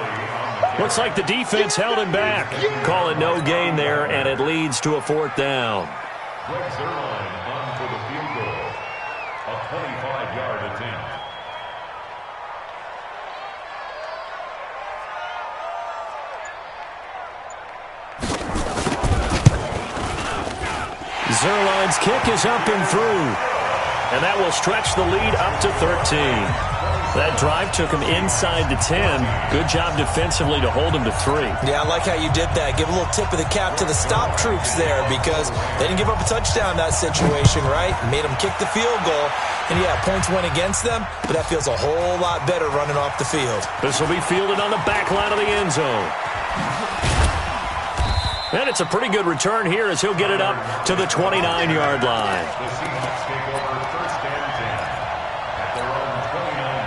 Looks like the defense held him back. Call it no gain there, and it leads to a 4th down. Zerline on for the field goal. A 25-yard attempt. Zerline's kick is up and through. And that will stretch the lead up to 13. That drive took him inside the 10. Good job defensively to hold him to 3. Yeah, I like how you did that. Give a little tip of the cap to the stop troops there because they didn't give up a touchdown in that situation, right? Made them kick the field goal. And, yeah, points went against them, but that feels a whole lot better running off the field. This will be fielded on the back line of the end zone. And it's a pretty good return here as he'll get it up to the 29-yard line. The Seahawks take over 1st and 10 at their own 29-yard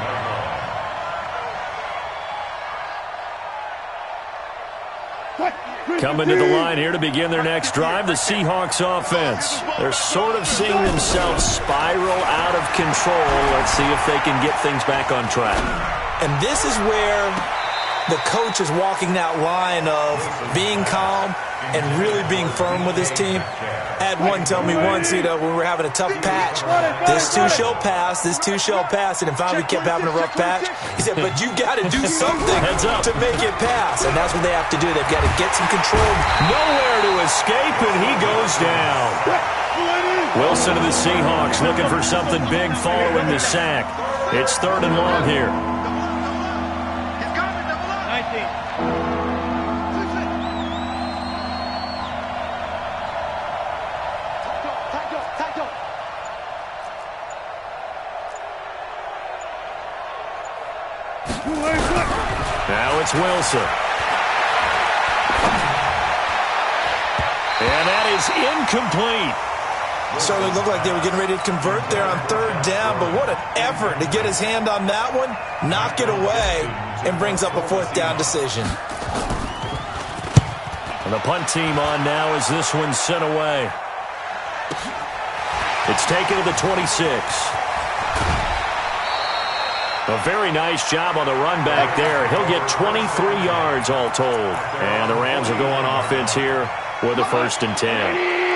line. Coming to the line here to begin their next drive, the Seahawks offense. They're sort of seeing themselves spiral out of control. Let's see if they can get things back on track. And this is where the coach is walking that line of being calm and really being firm with his team. I had one tell me once, when we were having a tough patch, this too shall pass, this too shall pass, and then finally we kept having a rough patch. He said, but you got to do something to make it pass, and that's what they have to do. They've got to get some control. Nowhere to escape, and he goes down. Wilson of the Seahawks looking for something big following the sack. It's 3rd and long here. Now it's Wilson. And that is incomplete. Certainly looked like they were getting ready to convert there on third down, but what an effort to get his hand on that one, knock it away, and brings up a fourth down decision. And the punt team on now as this one's sent away. It's taken to the 26. A very nice job on the run back there. He'll get 23 yards all told. And the Rams are going offense here with a 1st and 10.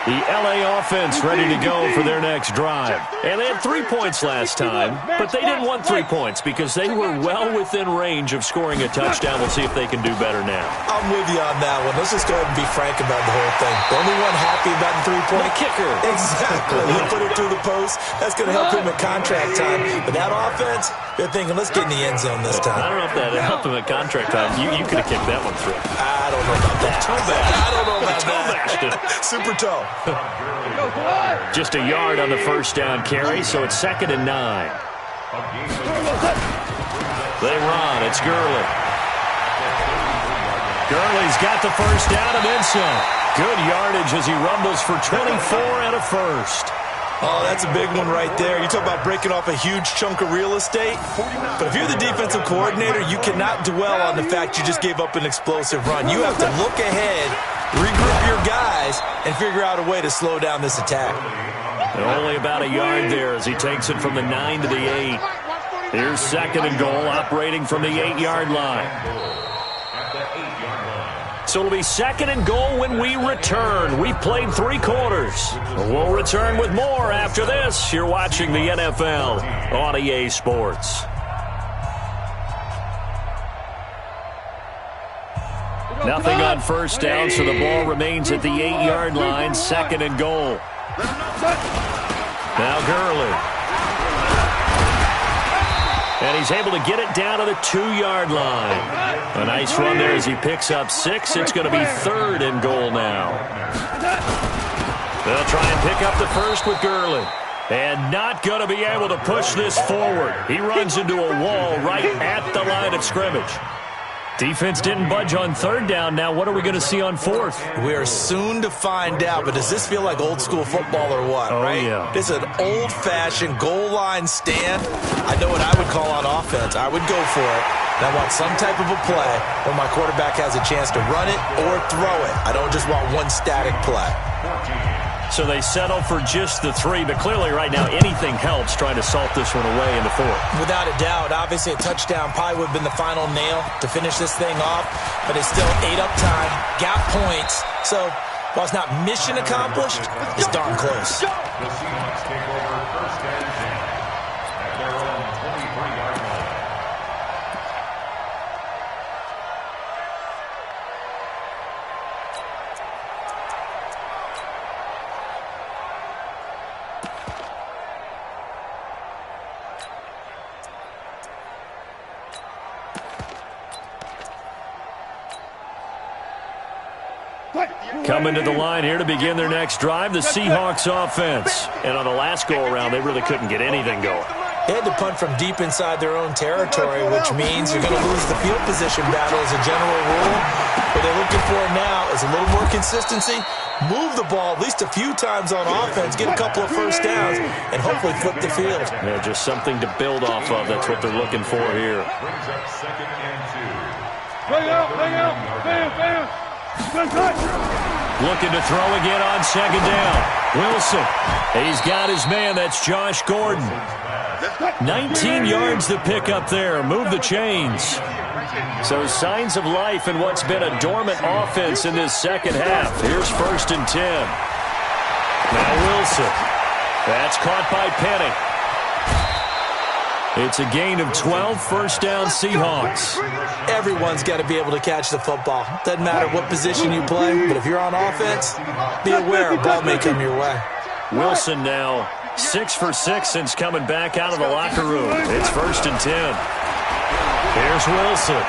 The L.A. offense ready to go for their next drive. And they had 3 points last time, but they didn't want 3 points because they were well within range of scoring a touchdown. We'll see if they can do better now. I'm with you on that one. Let's just go ahead and be frank about the whole thing. The only one happy about the 3-point the kicker. Exactly. He'll put it through the post. That's going to help him at contract time. But that offense, they're thinking, let's get in the end zone this time. I don't know if that helped him at contract time. You could have kicked that one through. I don't know about that. I don't know about that. Super toe. Just a yard on the 1st down carry, so it's 2nd and 9. They run. It's Gurley. Gurley's got the 1st down and then some. Good yardage as he rumbles for 24 and a 1st. Oh, that's a big one right there. You talk about breaking off a huge chunk of real estate. But if you're the defensive coordinator, you cannot dwell on the fact you just gave up an explosive run. You have to look ahead, regroup your guys, and figure out a way to slow down this attack. And only about a yard there as he takes it from the 9 to the 8. Here's 2nd and goal, operating from the 8-yard line. So it'll be 2nd and goal when we return. We've played 3 quarters. We'll return with more after this. You're watching the NFL on EA Sports. Nothing on 1st down, so the ball remains at the 8-yard line. 2nd and goal. Now Gurley. And he's able to get it down to the 2-yard line. A nice run there as he picks up 6. It's going to be 3rd and goal now. They'll try and pick up the 1st with Gurley. And not going to be able to push this forward. He runs into a wall right at the line of scrimmage. Defense didn't budge on 3rd down. Now what are we going to see on 4th? We are soon to find out, but does this feel like old school football or what, right? Yeah. This is an old-fashioned goal line stand. I know what I would call on offense. I would go for it. And I want some type of a play where my quarterback has a chance to run it or throw it. I don't just want one static play. So they settle for just the 3, but clearly right now anything helps trying to salt this one away in the 4th. Without a doubt, obviously a touchdown probably would have been the final nail to finish this thing off, but it's still ate up time, got points. So while it's not mission accomplished, it's darn close. The Seahawks take over 1st and 10 at their own 23-yard line. Coming to the line here to begin their next drive, the Seahawks offense. And on the last go-around, they really couldn't get anything going. They had to punt from deep inside their own territory, which means you're going to lose the field position battle as a general rule. What they're looking for now is a little more consistency, move the ball at least a few times on offense, get a couple of 1st downs, and hopefully flip the field. Yeah, just something to build off of. That's what they're looking for here. Brings up 2nd and 2. Bring out, bam. Looking to throw again on 2nd down. Wilson. He's got his man. That's Josh Gordon. 19 yards to pick up there. Move the chains. So signs of life in what's been a dormant offense in this 2nd half. Here's 1st and 10. Now Wilson. That's caught by Penny. It's a gain of 12, 1st down Seahawks. Everyone's got to be able to catch the football. Doesn't matter what position you play, but if you're on offense, be aware a ball may come your way. Wilson now 6 for 6 since coming back out of the locker room. It's 1st and 10. Here's Wilson.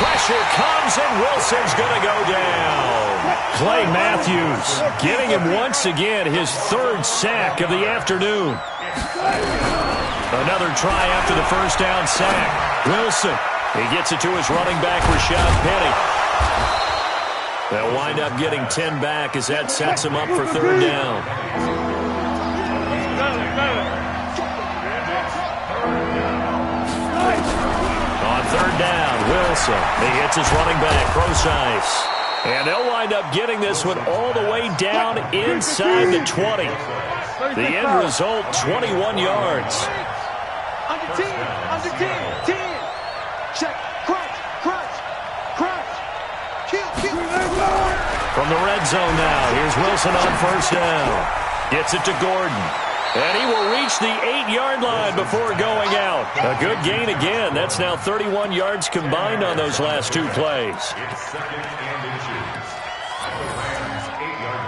Pressure comes, and Wilson's going to go down. Clay Matthews getting him once again his third sack of the afternoon. Another try after the first down sack. Wilson, he gets it to his running back, Rashad Penny. They'll wind up getting 10 back as that sets him up for third down. On third down, Wilson, he hits his running back, Procise. And they'll wind up getting this one all the way down inside the 20. The end result, 21 yards. Under 10, under 10, 10. Check, crunch, crunch, crunch. Kill. From the red zone now, here's Wilson on first down. Gets it to Gordon. And he will reach the 8-yard line before going out. A good gain again. That's now 31 yards combined on those last two plays. It's second and inches. The Rams' 8-yard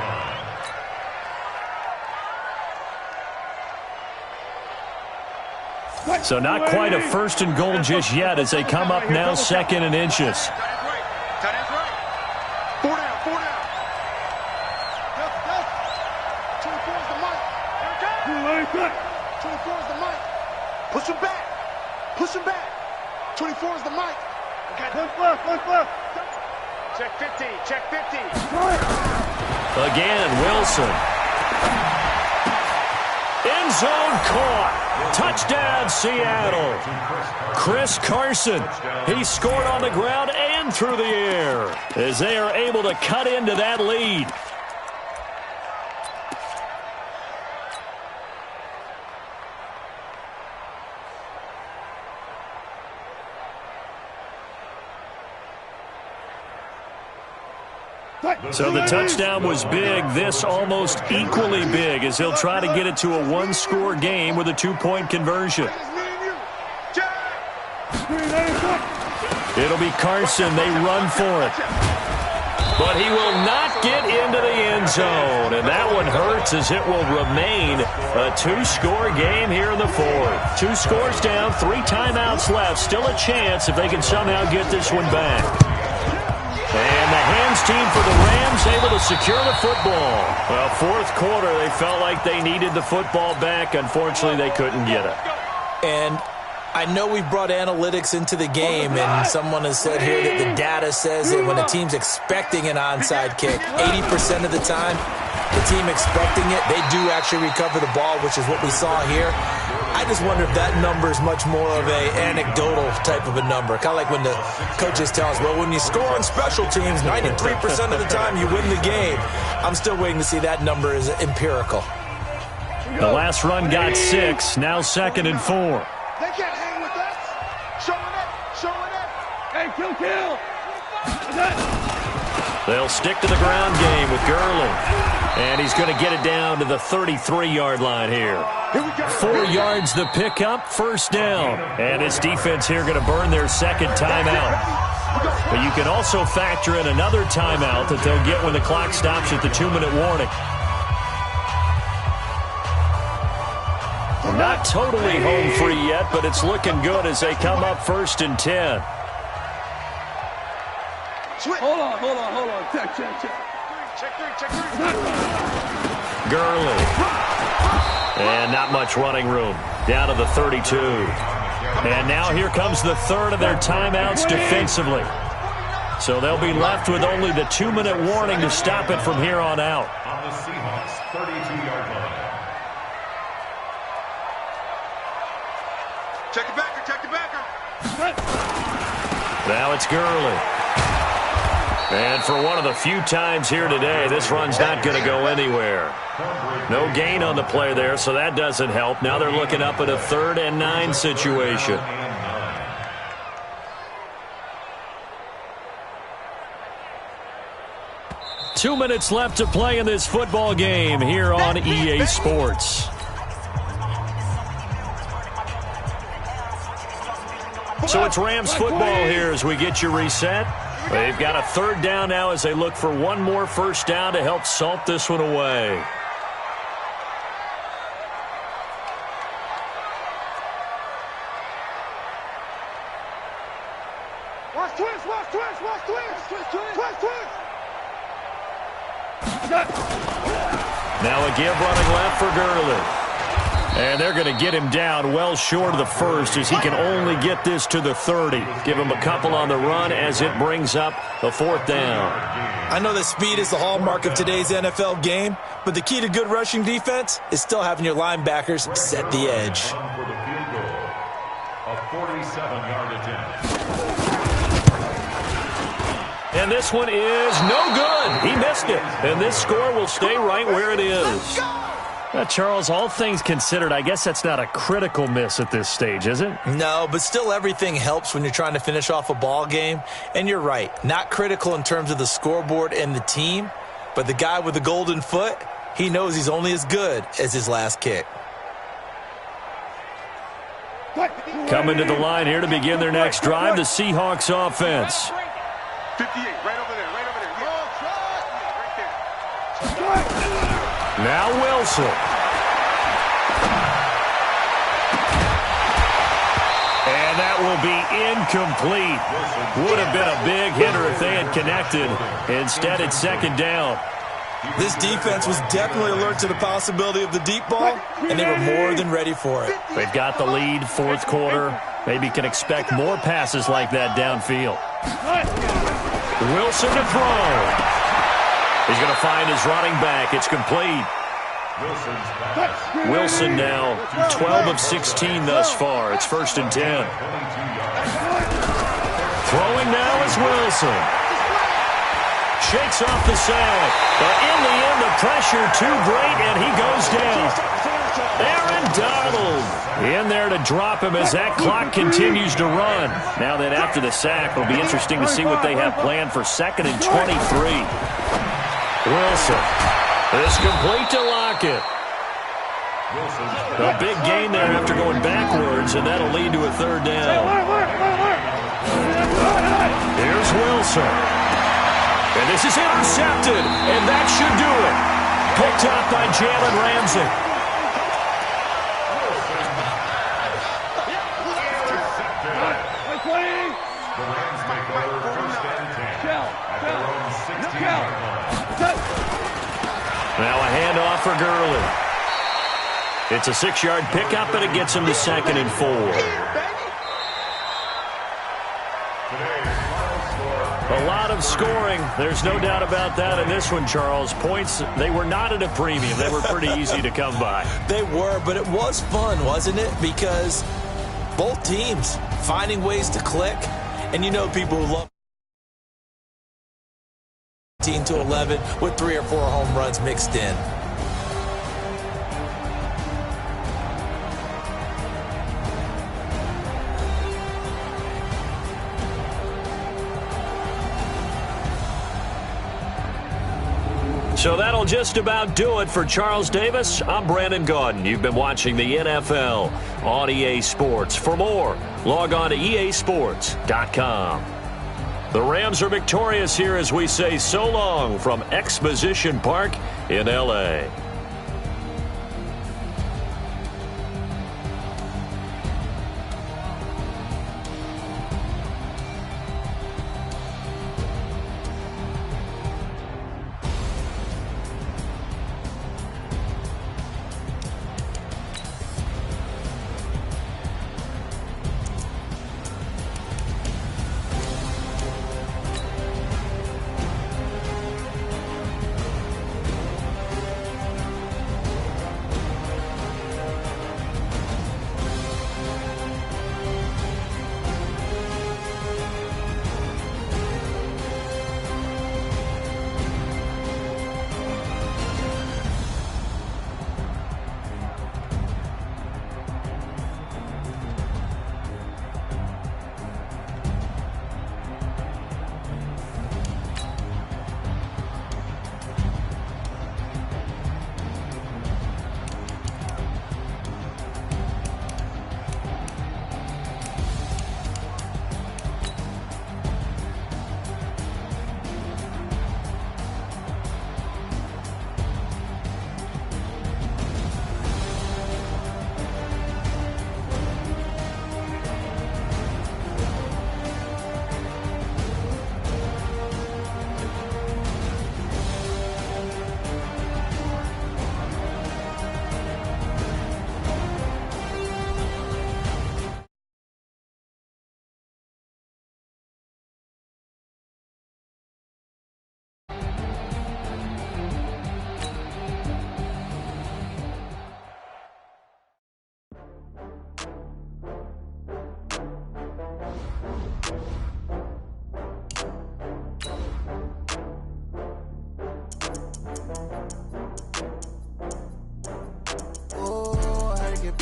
line. So not quite a first and goal just yet as they come up now second and inches. Tight end's right. 4 down, 4 down. Go. 24 is the mic. 24 is the mic. Push him back. Push him back. 24 is the mic. Look left. Check 15, check 15. Again, Wilson. End zone caught. Touchdown, Seattle. Chris Carson, he scored on the ground and through the air as they are able to cut into that lead. So the touchdown was big. This almost equally big as he'll try to get it to a one-score game with a two-point conversion. It'll be Carson. They run for it. But he will not get into the end zone. And that one hurts as it will remain a two-score game here in the fourth. 2 scores down, 3 timeouts left. Still a chance if they can somehow get this one back. And the hands team for the Rams able to secure the football. Well, fourth quarter, they felt like they needed the football back. Unfortunately, they couldn't get it. And I know we brought analytics into the game, and someone has said here that the data says that when a team's expecting an onside kick, 80% of the time, the team expecting it, they do actually recover the ball, which is what we saw here. I just wonder if that number is much more of a anecdotal type of a number. Kind of like when the coaches tell us, well, when you score on special teams, 93% of the time you win the game. I'm still waiting to see that number is empirical. The last run got 6, now 2nd and 4. They can't hang with us. Show it up. Hey, kill. They'll stick to the ground game with Gurley. And he's going to get it down to the 33-yard line here. 4 yards the pickup, first down. And his defense here going to burn their second timeout. But you can also factor in another timeout that they'll get when the clock stops at the 2-minute warning. Not totally home free yet, but it's looking good as they come up 1st and 10. Hold on. Check 3. Gurley. And not much running room. Down to the 32. And now here comes the third of their timeouts defensively. So they'll be left with only the 2-minute warning to stop it from here on out. On the Seahawks' 32-yard line. Check the backer. Now it's Gurley. And for one of the few times here today, this run's not going to go anywhere. No gain on the play there, so that doesn't help. Now they're looking up at a 3rd and 9 situation. Two minutes left to play in this football game here on EA Sports. So it's Rams football here as we get you reset. They've got a 3rd down now as they look for one more first down to help salt this one away. Watch twist. Now a give running left for Gurley. And they're going to get him down well short of the first as he can only get this to the 30. Give him a couple on the run as it brings up the 4th down. I know that speed is the hallmark of today's NFL game, but the key to good rushing defense is still having your linebackers set the edge. For the field goal, a 47-yard attempt. And this one is no good. He missed it. And this score will stay right where it is. Charles, all things considered, I guess that's not a critical miss at this stage, is it? No, but still everything helps when you're trying to finish off a ball game. And you're right, not critical in terms of the scoreboard and the team, but the guy with the golden foot, he knows he's only as good as his last kick. Coming to the line here to begin their next drive, the Seahawks offense. 58, right over there, right over there. Yeah. Right there. Now Wilson. And that will be incomplete. Would have been a big hitter if they had connected. Instead, it's 2nd down. This defense was definitely alert to the possibility of the deep ball, and they were more than ready for it. They've got the lead, 4th quarter. Maybe can expect more passes like that downfield. Wilson to throw. He's going to find his running back. It's complete. Wilson now 12 of 16 thus far. It's 1st and 10. Throwing now is Wilson. Shakes off the sack. But in the end, the pressure too great, and he goes down. Aaron Donald in there to drop him as that clock continues to run. Now that after the sack, it'll be interesting to see what they have planned for 2nd and 23. Wilson is complete to Lockett. A big gain there after going backwards, and that'll lead to a 3rd down. Here's Wilson. And this is intercepted, and that should do it. Picked up by Jalen Ramsey. The Rams take over 1st and 10 at their own 16-yard line. Now a handoff for Gurley. It's a 6-yard pickup, and it gets him to 2nd and 4. A lot of scoring. There's no doubt about that in this one, Charles. Points, they were not at a premium. They were pretty easy to come by. They were, but it was fun, wasn't it? Because both teams finding ways to click. And you know people who love 18-11 with 3 or 4 home runs mixed in. So that'll just about do it for Charles Davis. I'm Brandon Gaudin. You've been watching the NFL on EA Sports. For more, log on to easports.com. The Rams are victorious here as we say so long from Exposition Park in L.A.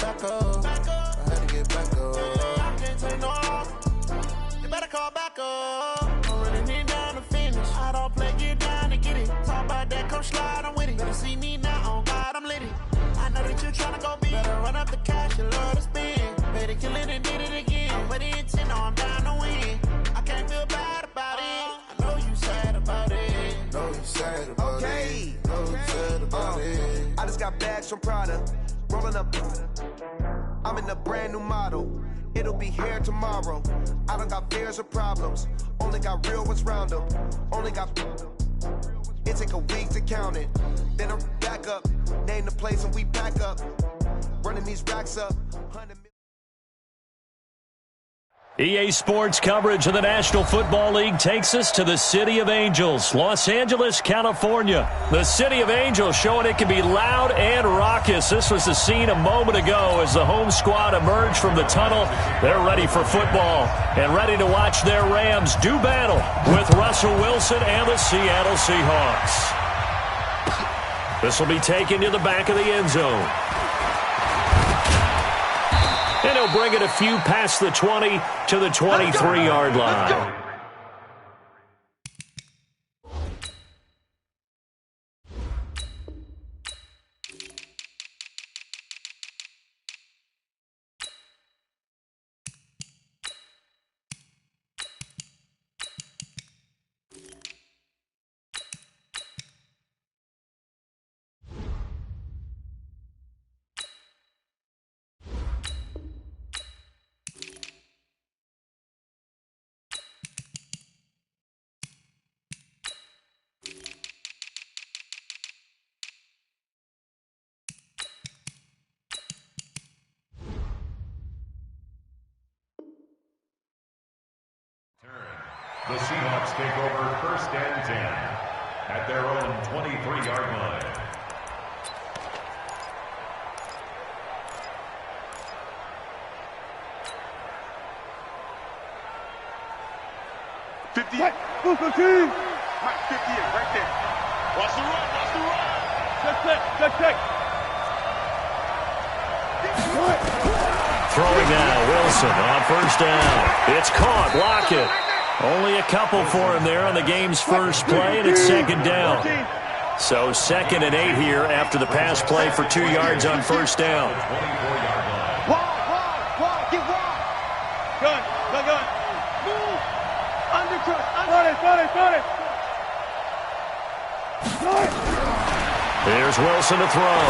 back up. I had to get back up. Can't take no off. You better call back up. Don't really need down to finish. I don't play, get down to get it. Talk about that, come slide, I'm with it. Better see me now, on God, I'm lit it. I know that you tryna go big. Better run up the cash, you love to spend. Better kill it and did it again. I'm with the intent, no, I'm down to win. I can't feel bad about it. I know you sad about it. Know you sad about it. Know you sad about it. I just got bags from Prada, rolling up. I'm in a brand new model. It'll be here tomorrow. I don't got fears or problems. Only got real ones round them. Only got. It take a week to count it. Then I'm back up. Name the place and we pack up. Running these racks up. 100 million. EA Sports coverage of the National Football League takes us to the City of Angels, Los Angeles, California. The City of Angels showing it can be loud and raucous. This was the scene a moment ago as the home squad emerged from the tunnel. They're ready for football and ready to watch their Rams do battle with Russell Wilson and the Seattle Seahawks. This will be taken to the back of the end zone. And he'll bring it a few past the 20 to the 23-yard line. The Seahawks take over first and 10 at their own 23-yard line. Mike 58, right there. Watch the run, watch the run. Check. Throwing now, Wilson on first down. It's caught, Lockett. Only a couple for him there on the game's first play, and it's second down. So 2nd and 8 here after the pass play for 2 yards on first down. 24-yard line. Wall, get wall. Gun. Move. Undercut. Got it. There's Wilson to throw.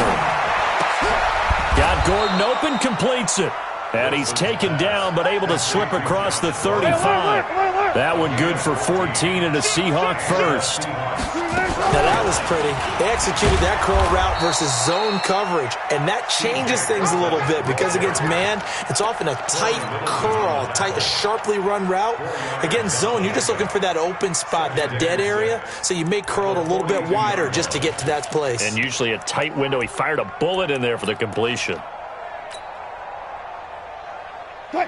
Got Gordon open, completes it. And he's taken down, but able to slip across the 35. That one good for 14 and a Seahawk first. Now that was pretty. They executed that curl route versus zone coverage, and that changes things a little bit because against man, it's often a tight curl, sharply run route. Against zone, you're just looking for that open spot, that dead area, so you make curl a little bit wider just to get to that place. And usually a tight window. He fired a bullet in there for the completion.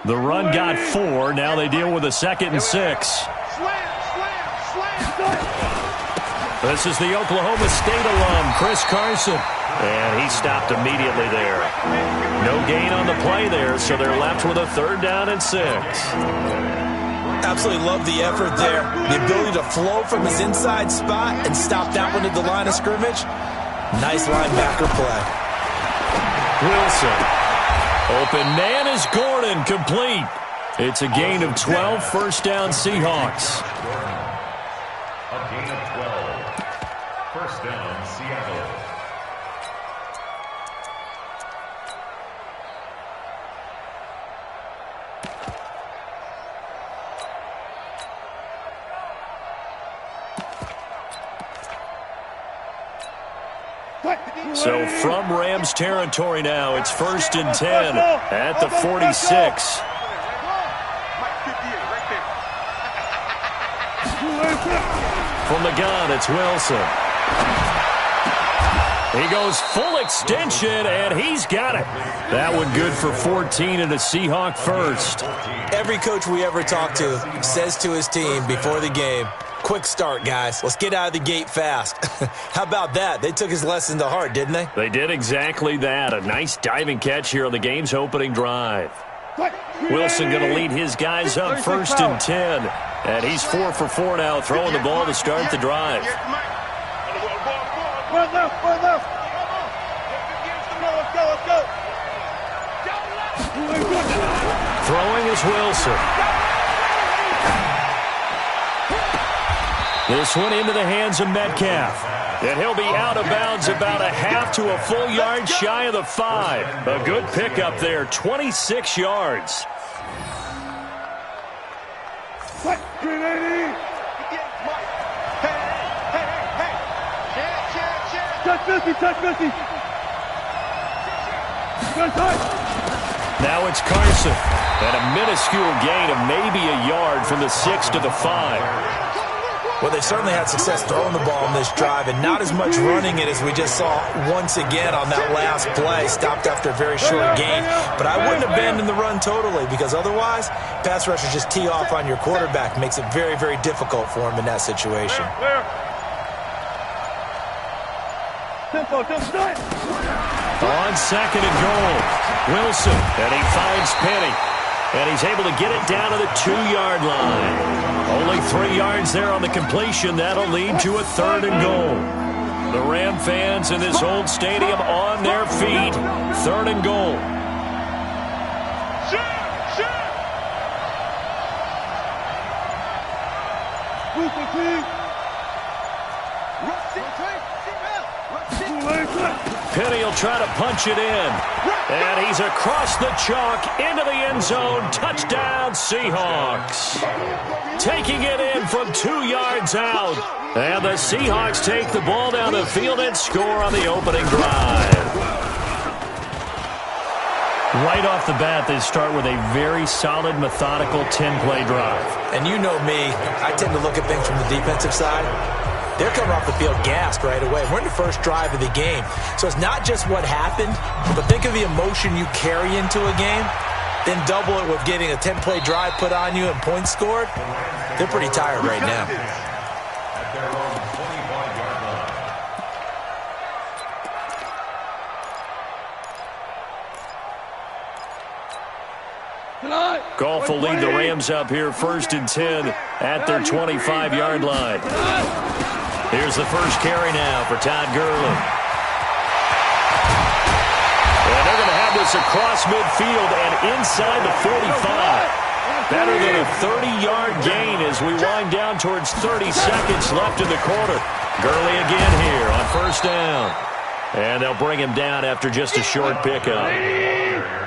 The run got 4. Now they deal with a 2nd and 6. Slam. This is the Oklahoma State alum, Chris Carson. And he stopped immediately there. No gain on the play there, so they're left with a 3rd down and 6. Absolutely love the effort there. The ability to flow from his inside spot and stop that one at the line of scrimmage. Nice linebacker play. Wilson. Open man is Gordon, complete. It's a gain of 12, first down Seahawks. A gain of 12. First down, Seattle. So from Rams territory now, it's 1st and 10 at the 46. Mike 58, right there. From the gun, it's Wilson. He goes full extension, and he's got it. That one good for 14 and a Seahawk first. Every coach we ever talk to says to his team before the game, Quick start, guys. Let's get out of the gate fast. How about that? They took his lesson to heart, didn't they? They did exactly that. A nice diving catch here on the game's opening drive. Wilson going to lead his guys up 1st and 10. And he's 4 for 4 now, throwing the ball to start the drive. Throwing is Wilson. This one into the hands of Metcalf. And he'll be out of bounds about a half to a full yard shy of the 5. A good pickup there, 26 yards. Now it's Carson. And a minuscule gain of maybe a yard from the 6 to the 5. Well, they certainly had success throwing the ball in this drive and not as much running it as we just saw once again on that last play. Stopped after a very short gain. But I wouldn't abandon the run totally because otherwise, pass rushers just tee off on your quarterback. Makes it very, very difficult for him in that situation. On 2nd and goal, Wilson, and he finds Penny. And he's able to get it down to the 2-yard line. Only 3 yards there on the completion. That'll lead to a 3rd and goal. The Ram fans in this old stadium on their feet. 3rd and goal. Penny will try to punch it in. And he's across the chalk into the end zone. Touchdown, Seahawks. Taking it in from 2 yards out. And the Seahawks take the ball down the field and score on the opening drive. Right off the bat, they start with a very solid, methodical 10-play drive. And you know me, I tend to look at things from the defensive side. They're coming off the field gassed right away. We're in the first drive of the game. So it's not just what happened, but think of the emotion you carry into a game, then double it with getting a 10-play drive put on you and points scored. They're pretty tired right now. At their own 25-yard line. Goff will lead the Rams up here 1st and 10 at their 25-yard line. Here's the first carry now for Todd Gurley. And they're going to have this across midfield and inside the 45. Better than a 30-yard gain as we wind down towards 30 seconds left in the quarter. Gurley again here on 1st down. And they'll bring him down after just a short pickup.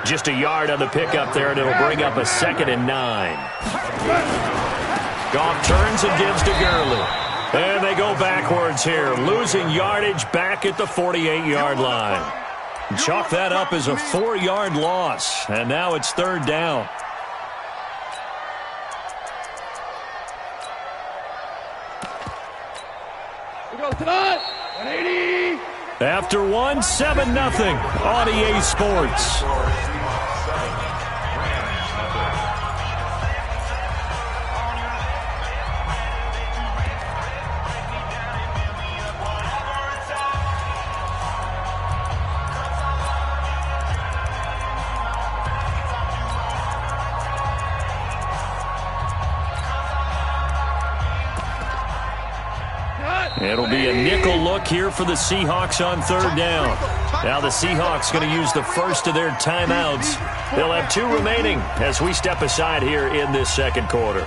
Just a yard on the pickup there, and it'll bring up a 2nd and 9. Goff turns and gives to Gurley. And they go backwards here, losing yardage back at the 48-yard line. Chalk that up as a 4-yard loss, and now it's 3rd down. After 1, 7-0 on EA Sports. It'll be a nickel look here for the Seahawks on 3rd down. Now the Seahawks going to use the first of their timeouts. They'll have 2 remaining as we step aside here in this 2nd quarter.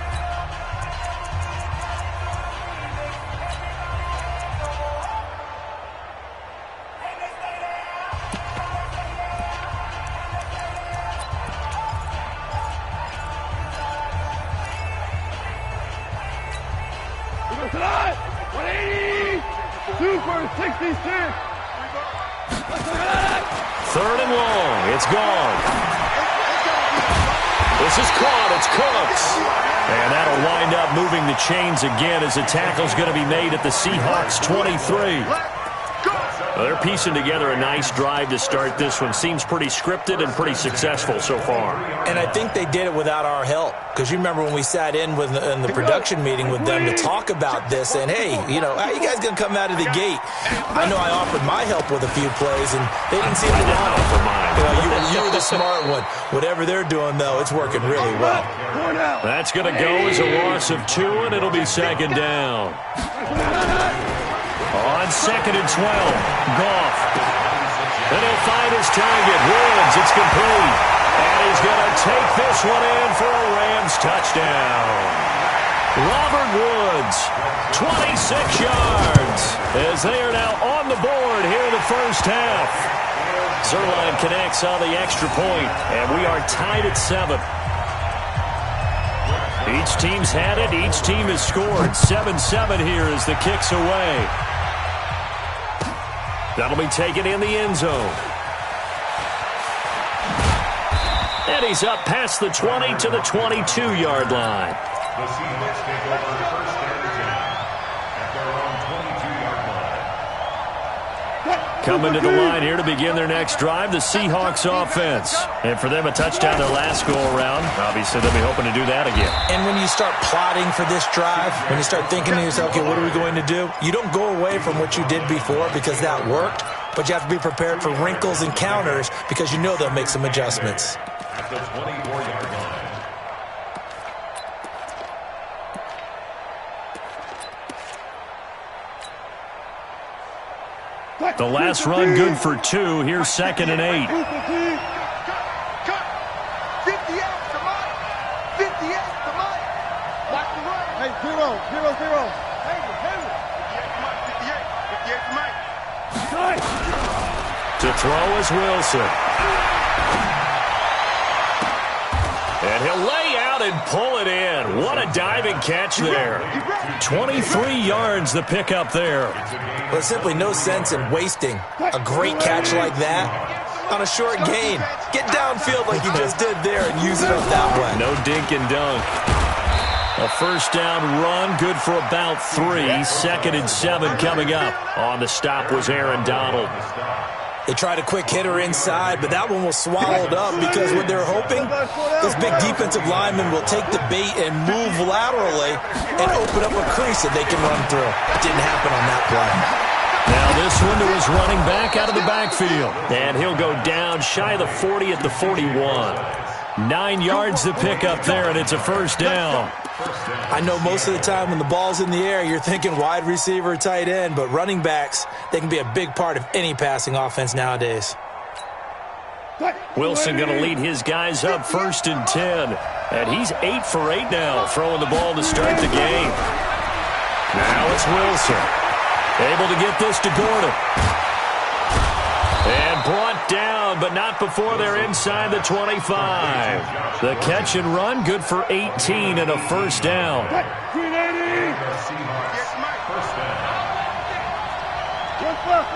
Third and long. It's gone. This is caught. It's Cooks. And that'll wind up moving the chains again as the tackle's going to be made at the Seahawks 23. Well, they're piecing together a nice drive to start this one. Seems pretty scripted and pretty successful so far. And I think they did it without our help. Because you remember when we sat in in the production meeting with them to talk about this, and hey, you know, how you guys going to come out of the gate? I know I offered my help with a few plays, and they didn't seem to want it. You were the smart one. Whatever they're doing, though, it's working really well. That's going to go as a loss of 2, and it'll be second down. On 2nd and 12, Goff. And he'll find his target. Woods, it's complete. And he's going to take this one in for a Rams touchdown. Robert Woods, 26 yards, as they are now on the board here in the first half. Zerline connects on the extra point, and we are tied at 7. Each team's had it. Each team has scored. 7-7 here as the kick's away. That'll be taken in the end zone. And he's up past the 20 to the 22-yard line. The Seahawks take over first and 10 at their own 22-yard line. Coming to the line here to begin their next drive, the Seahawks offense. And for them, a touchdown their last go-around. Obviously, they'll be hoping to do that again. And when you start plotting for this drive, when you start thinking to yourself, okay, what are we going to do? You don't go away from what you did before because that worked, but you have to be prepared for wrinkles and counters because you know they'll make some adjustments. At the 24-yard line. The last run good for 2. Here's 2nd and 8. Cut. 58 to Mike. 58 to Mike. Watch the run. Hey, 0. Hey, 58 to Mike. 58 to Mike. To throw is Wilson. And he'll lay out and pull it in. What a diving catch there. 23 yards the pickup there. Well, there's simply no sense in wasting a great catch like that on a short gain. Get downfield like you just did there and use it up that way. No dink and dunk. A first down run, good for about 3. 2nd and 7 coming up. On the stop was Aaron Donald. They tried a quick hitter inside, but that one was swallowed up because what they're hoping, this big defensive lineman will take the bait and move laterally and open up a crease that they can run through. It didn't happen on that play. Now this one to his running back out of the backfield. And he'll go down shy of the 40 at the 41. 9 yards to pick up there, and it's a first down. I know most of the time when the ball's in the air, you're thinking wide receiver, tight end, but running backs, they can be a big part of any passing offense nowadays. Wilson going to lead his guys up 1st and 10. And he's 8 for 8 now, throwing the ball to start the game. Now it's Wilson. Able to get this to Gordon. And brought down, but not before they're inside the 25. The catch and run, good for 18 and a first down. The Seahawks first down. One flip.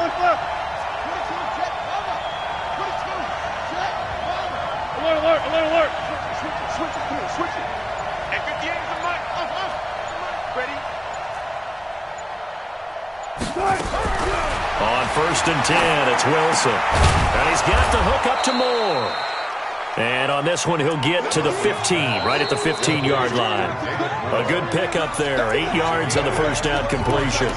Alert. Switch it. And 58 is the mic. Ready? On 1st and 10, it's Wilson. And he's got the hook up to Moore. And on this one, he'll get to the 15, right at the 15-yard line. A good pickup there, 8 yards on the first down completion.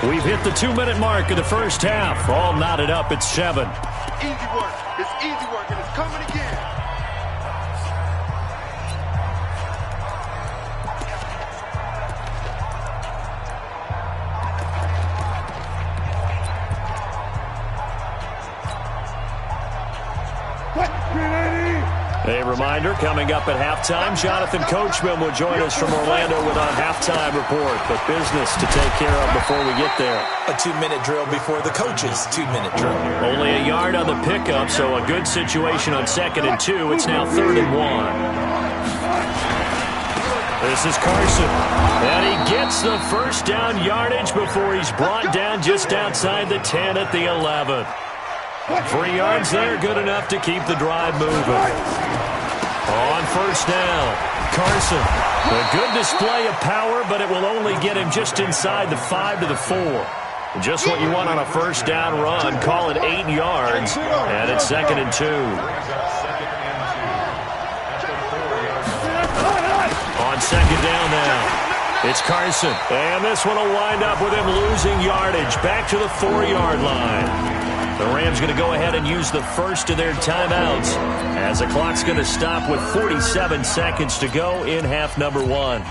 We've hit the 2-minute mark of the first half. All knotted up at 7. Easy work. It's easy work, and it's coming again. A reminder, coming up at halftime, Jonathan Coachman will join us from Orlando with our halftime report. But business to take care of before we get there. A 2-minute drill before the coach's 2-minute drill. Only a yard on the pickup, so a good situation on 2nd and 2. It's now 3rd and 1. This is Carson. And he gets the first down yardage before he's brought down just outside the 10 at the 11. 3 yards there, good enough to keep the drive moving. On first down, Carson. A good display of power, but it will only get him just inside the 5 to the 4. Just what you want on a first down run. Call it 8 yards, and it's 2nd and 2. On 2nd down now, it's Carson. And this one will wind up with him losing yardage back to the 4-yard line. The Rams going to go ahead and use the first of their timeouts as the clock's going to stop with 47 seconds to go in half number 1.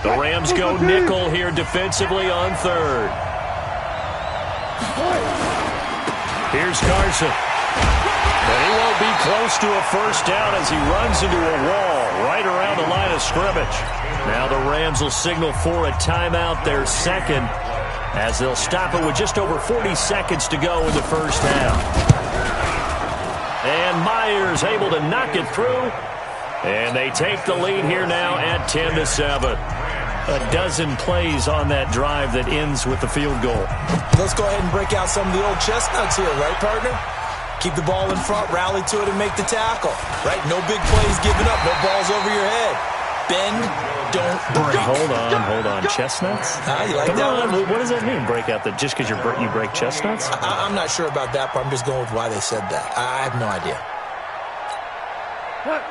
The Rams go nickel here defensively on 3rd. Here's Carson. But he won't be close to a first down as he runs into a wall right around the line of scrimmage. Now the Rams will signal for a timeout, their 2nd, as they'll stop it with just over 40 seconds to go in the first half. And Myers able to knock it through. And they take the lead here now at 10-7. A dozen plays on that drive that ends with the field goal. Let's go ahead and break out some of the old chestnuts here, right, partner? Keep the ball in front, rally to it, and make the tackle. Right? No big plays given up, no balls over your head. Bend, don't break. Hold on. Chestnuts? You like that one? What does that mean, break out? Just because you break chestnuts? I'm not sure about that, but I'm just going with why they said that. I have no idea.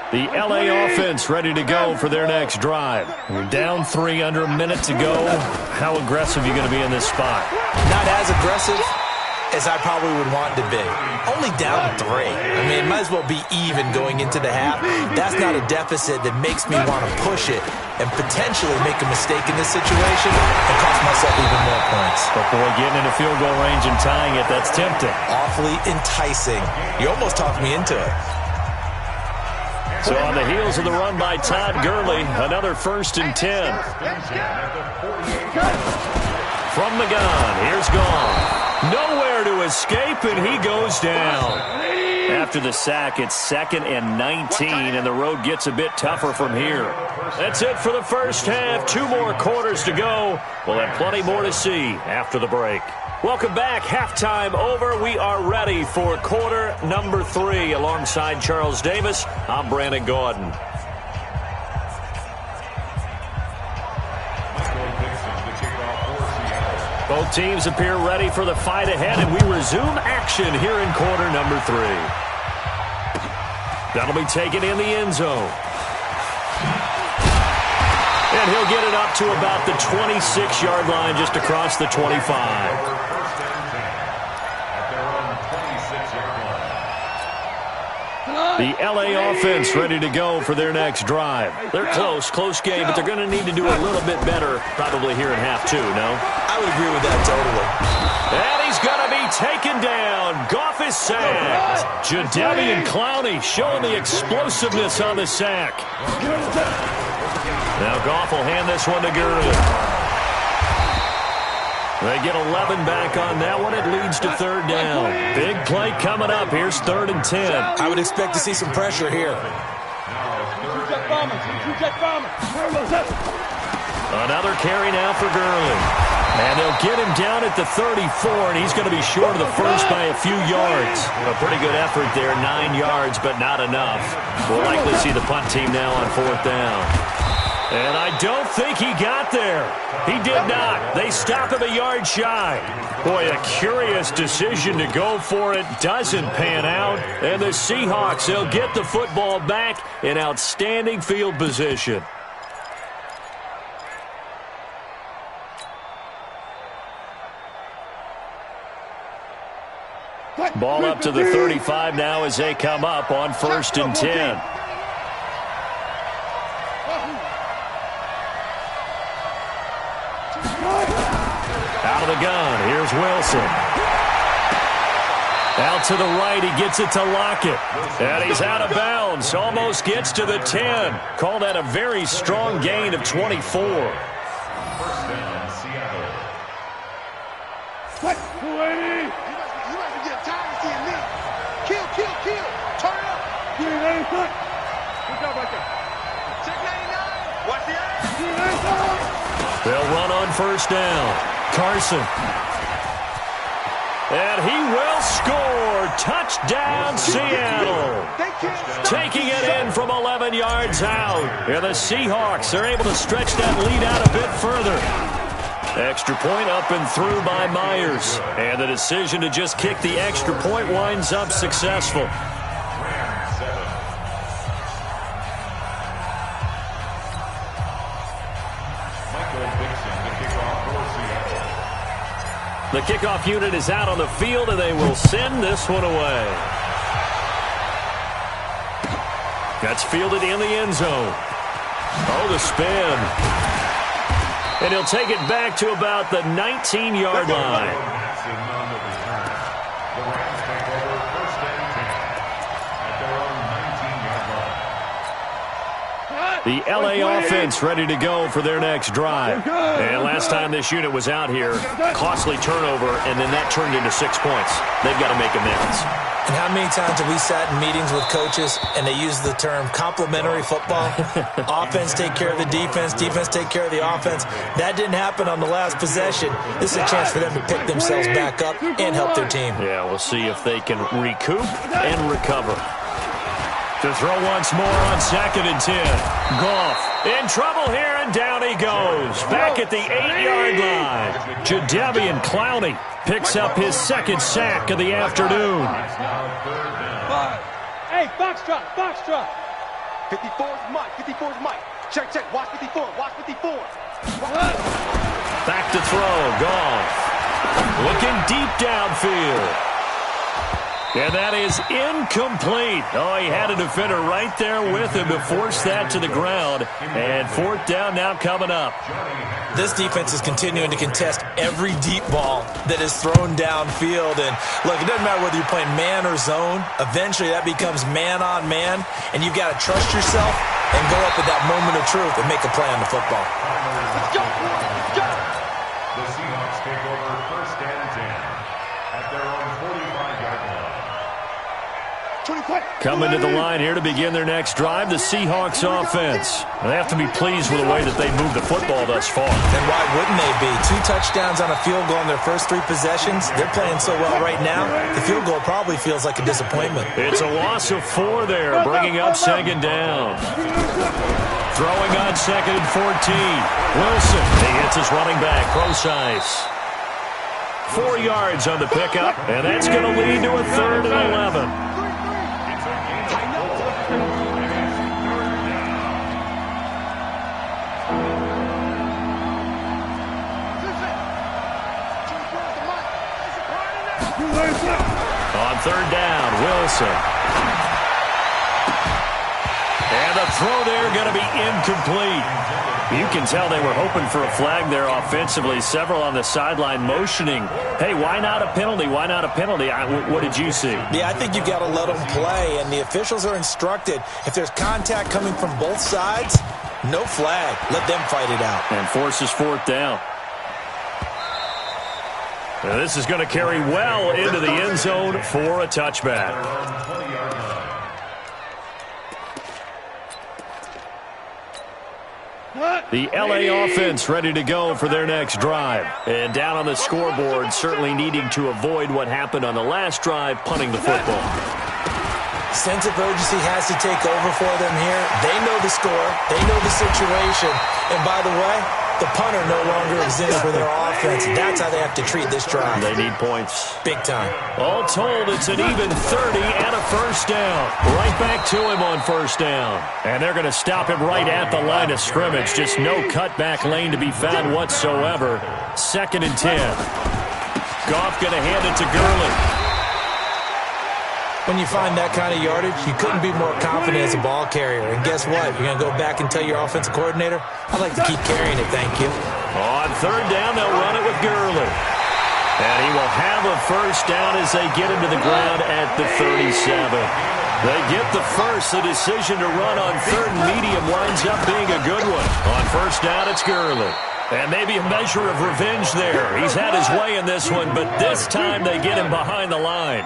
The LA offense ready to go for their next drive. We're down 3 under a minute to go. How aggressive are you going to be in this spot? Not as aggressive as I probably would want to be. Only down 3. I mean, it might as well be even going into the half. That's not a deficit that makes me want to push it and potentially make a mistake in this situation and cost myself even more points. But boy, getting into field goal range and tying it, that's tempting. Awfully enticing. You almost talked me into it. So on the heels of the run by Todd Gurley, another 1st and 10. From the gun, here's Goff. Nowhere to escape, and he goes down. After the sack, it's 2nd and 19, and the road gets a bit tougher from here. That's it for the first half. 2 more quarters to go. We'll have plenty more to see after the break. Welcome back. Halftime over. We are ready for quarter number 3. Alongside Charles Davis, I'm Brandon Gordon. Both teams appear ready for the fight ahead, and we resume action here in quarter number 3. That'll be taken in the end zone. And he'll get it up to about the 26-yard line, just across the 25. The LA offense ready to go for their next drive. They're close game, but they're going to need to do a little bit better probably here in half 2, no? I would agree with that totally. And he's going to be taken down. Goff is sacked. Jadeveon Clowney showing the explosiveness on the sack. Now Goff will hand this one to Gurley. They get 11 back on that one. It leads to 3rd down. Big play coming up. Here's 3rd and 10. I would expect to see some pressure here. Another carry now for Gurley. And they'll get him down at the 34, and he's going to be short of the first by a few yards. A pretty good effort there, 9 yards, but not enough. We'll likely see the punt team now on 4th down. And I don't think he got there. He did not. They stop him a yard shy. Boy, a curious decision to go for it. Doesn't pan out. And the Seahawks, they'll get the football back in outstanding field position. Ball up to the 35 now as they come up on 1st and 10. Out of the gun, here's Wilson. Out to the right, he gets it to Lockett. And he's out of bounds, almost gets to the 10. Call that a very strong gain of 24. First down, Seattle. What? You must be getting tired of seeing me. Kill. Turn it up. Good job right there. Check 99. Watch the eye. They'll run on first down. Carson. And he will score. Touchdown, Seattle. Taking it in from 11 yards out. And the Seahawks are able to stretch that lead out a bit further. Extra point up and through by Myers. And the decision to just kick the extra point winds up successful. The kickoff unit is out on the field, and they will send this one away. That's fielded in the end zone. Oh, the spin. And he'll take it back to about the 19-yard line. The LA offense ready to go for their next drive. And last time this unit was out here, costly turnover, and then that turned into 6 points. They've got to make amends. And how many times have we sat in meetings with coaches and they use the term complementary football? Offense take care of the defense, defense take care of the offense. That didn't happen on the last possession. This is a chance for them to pick themselves back up and help their team. Yeah, we'll see if they can recoup and recover. To throw once more on 2nd and 10. Goff in trouble here, and down he goes. Back at the 8-yard line. Jadeveon Clowney picks up his 2nd sack of the afternoon. Hey, box drop, box drop. 54's Mike, 54's Mike. Check, check, watch 54, watch 54. Back to throw, Goff. Looking deep downfield. And that is incomplete. Oh, he had a defender right there with him to force that to the ground. And 4th down now coming up. This defense is continuing to contest every deep ball that is thrown downfield. And look, it doesn't matter whether you're playing man or zone. Eventually that becomes man on man. And you've got to trust yourself and go up at that moment of truth and make a play on the football. Let's go, let's go. The Seahawks take over 1st and 10 at their own 45-yard line. Coming to the line here to begin their next drive, the Seahawks offense. They have to be pleased with the way that they moved the football thus far. And why wouldn't they be? 2 touchdowns on a field goal in their first 3 possessions. They're playing so well right now, the field goal probably feels like a disappointment. It's a loss of 4 there, bringing up 2nd down. Throwing on 2nd and 14. Wilson, he hits his running back, Procise. 4 yards on the pickup, and that's going to lead to a 3rd and 11. On 3rd down, Wilson. And the throw there going to be incomplete. You can tell they were hoping for a flag there offensively. Several on the sideline motioning, hey, why not a penalty? Why not a penalty? What did you see? Yeah, I think you've got to let them play, and the officials are instructed. If there's contact coming from both sides, no flag. Let them fight it out. And forces 4th down. Now this is going to carry well into the end zone for a touchback. The LA offense ready to go for their next drive. And down on the scoreboard, certainly needing to avoid what happened on the last drive, punting the football. Sense of urgency has to take over for them here. They know the score. They know the situation. And by the way, the punter no longer exists for their offense. That's how they have to treat this drive. They need points. Big time. All told, it's an even 30 and a 1st down. Right back to him on 1st down. And they're going to stop him right at the line of scrimmage. Just no cutback lane to be found whatsoever. 2nd and 10. Goff going to hand it to Gurley. When you find that kind of yardage, you couldn't be more confident as a ball carrier. And guess what? You're going to go back and tell your offensive coordinator, I'd like to keep carrying it, thank you. On 3rd down, they'll run it with Gurley. And he will have a 1st down as they get him to the ground at the 37. They get the first. The decision to run on 3rd and medium winds up being a good one. On 1st down, it's Gurley. And maybe a measure of revenge there. He's had his way in this one, but this time they get him behind the line.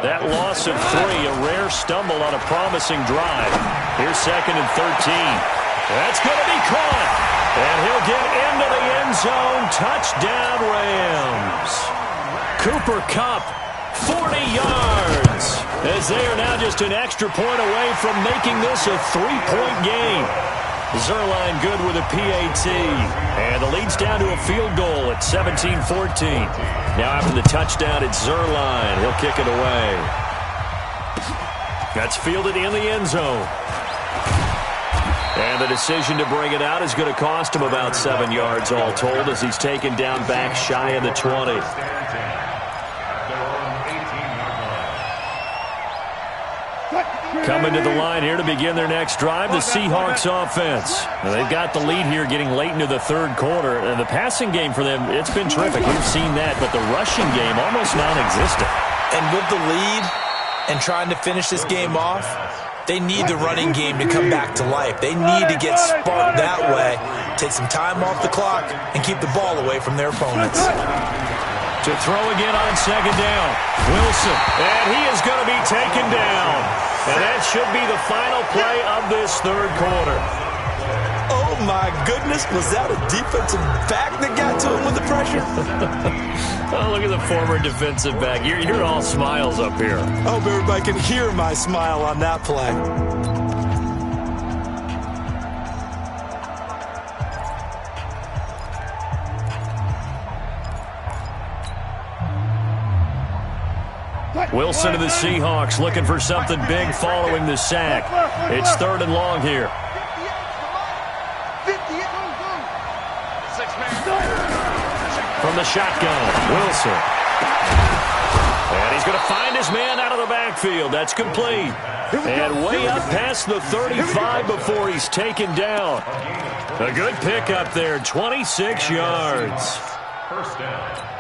That loss of 3, a rare stumble on a promising drive. Here's 2nd and 13. That's going to be caught. And he'll get into the end zone. Touchdown, Rams. Cooper Kupp, 40 yards. As they are now just an extra point away from making this a 3-point game. Zerline good with a PAT. And the lead's down to a field goal at 17-14. Now after the touchdown, it's Zerline. He'll kick it away. That's fielded in the end zone. And the decision to bring it out is going to cost him about 7 yards all told as he's taken down back shy of the 20. Coming to the line here to begin their next drive, the Seahawks offense. Now, they've got the lead here getting late into the third quarter. And the passing game for them, it's been terrific. We've seen that, but the rushing game almost non-existent. And with the lead and trying to finish this game off, they need the running game to come back to life. They need to get sparked that way, take some time off the clock, and keep the ball away from their opponents. To throw again on second down, Wilson, and he is going to be taken down. And that should be the final play of this third quarter. Oh, my goodness. Was that a defensive back that got to him with the pressure? Oh, look at the former defensive back. You're all smiles up here. I hope everybody can hear my smile on that play. Wilson to the Seahawks looking for something big following the sack. It's third and long here. From the shotgun, Wilson. And he's going to find his man out of the backfield. That's complete. And way up past the 35 before he's taken down. A good pickup there, 26 yards. First down.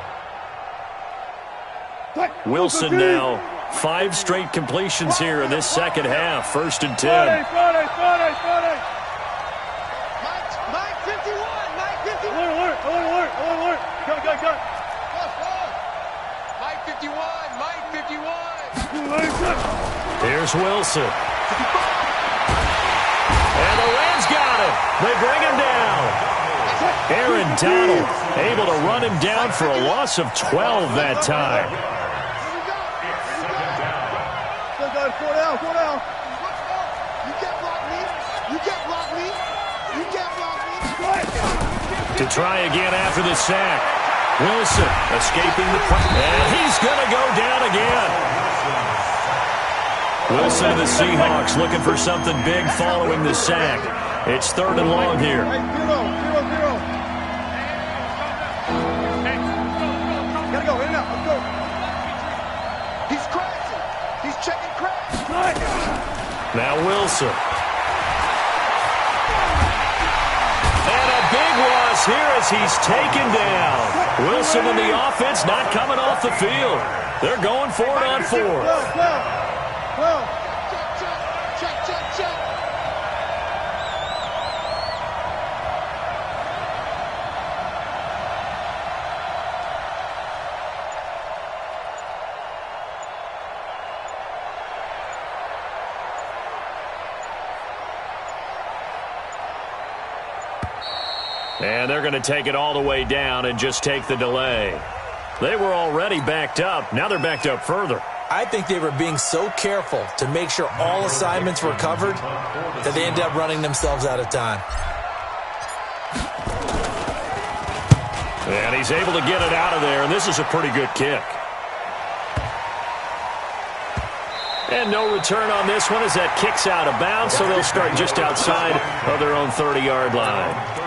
Wilson now, 5 straight completions here in this second half. First and 10. Mike 51, Mike 51. Alert. Go. Mike 51. Here's Wilson. And the Rams got him. They bring him down. Aaron Donald able to run him down for a loss of 12 that time. Four down. You can't block me. To try again after the sack. Wilson escaping the pressure. And he's going to go down again. Wilson to the Seahawks looking for something big following the sack. It's third and long here. 0. Gotta go, in and out, let's go. He's crashing. He's checking crash. Now Wilson. And a big loss here as he's taken down. Wilson and the offense not coming off the field. They're going for it on 4th. Well. Check. And they're going to take it all the way down and just take the delay. They were already backed up. Now they're backed up further. I think they were being so careful to make sure all assignments were covered that they ended up running themselves out of time. And he's able to get it out of there, and this is a pretty good kick. And no return on this one as that kicks out of bounds, so they'll start just outside of their own 30-yard line.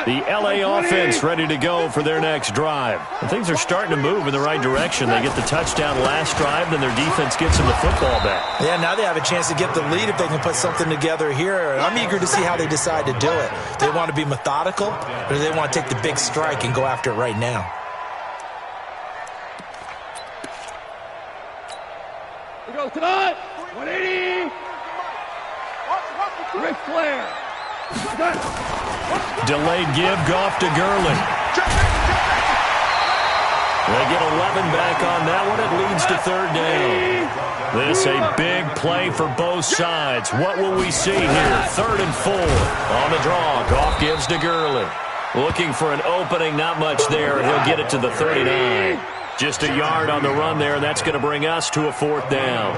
The LA offense ready to go for their next drive. And things are starting to move in the right direction. They get the touchdown last drive, then their defense gets them the football back. Yeah, now they have a chance to get the lead if they can put something together here. I'm eager to see how they decide to do it. Do they want to be methodical, or do they want to take the big strike and go after it right now? We go tonight. 180. Ric Flair. Delayed give, Goff to Gurley. They get 11 back on that one. It leads to third down. This a big play for both sides. What will we see here? 3rd and 4. On the draw, Goff gives to Gurley. Looking for an opening, not much there. He'll get it to the 39. Just a yard on the run there, and that's going to bring us to a 4th down.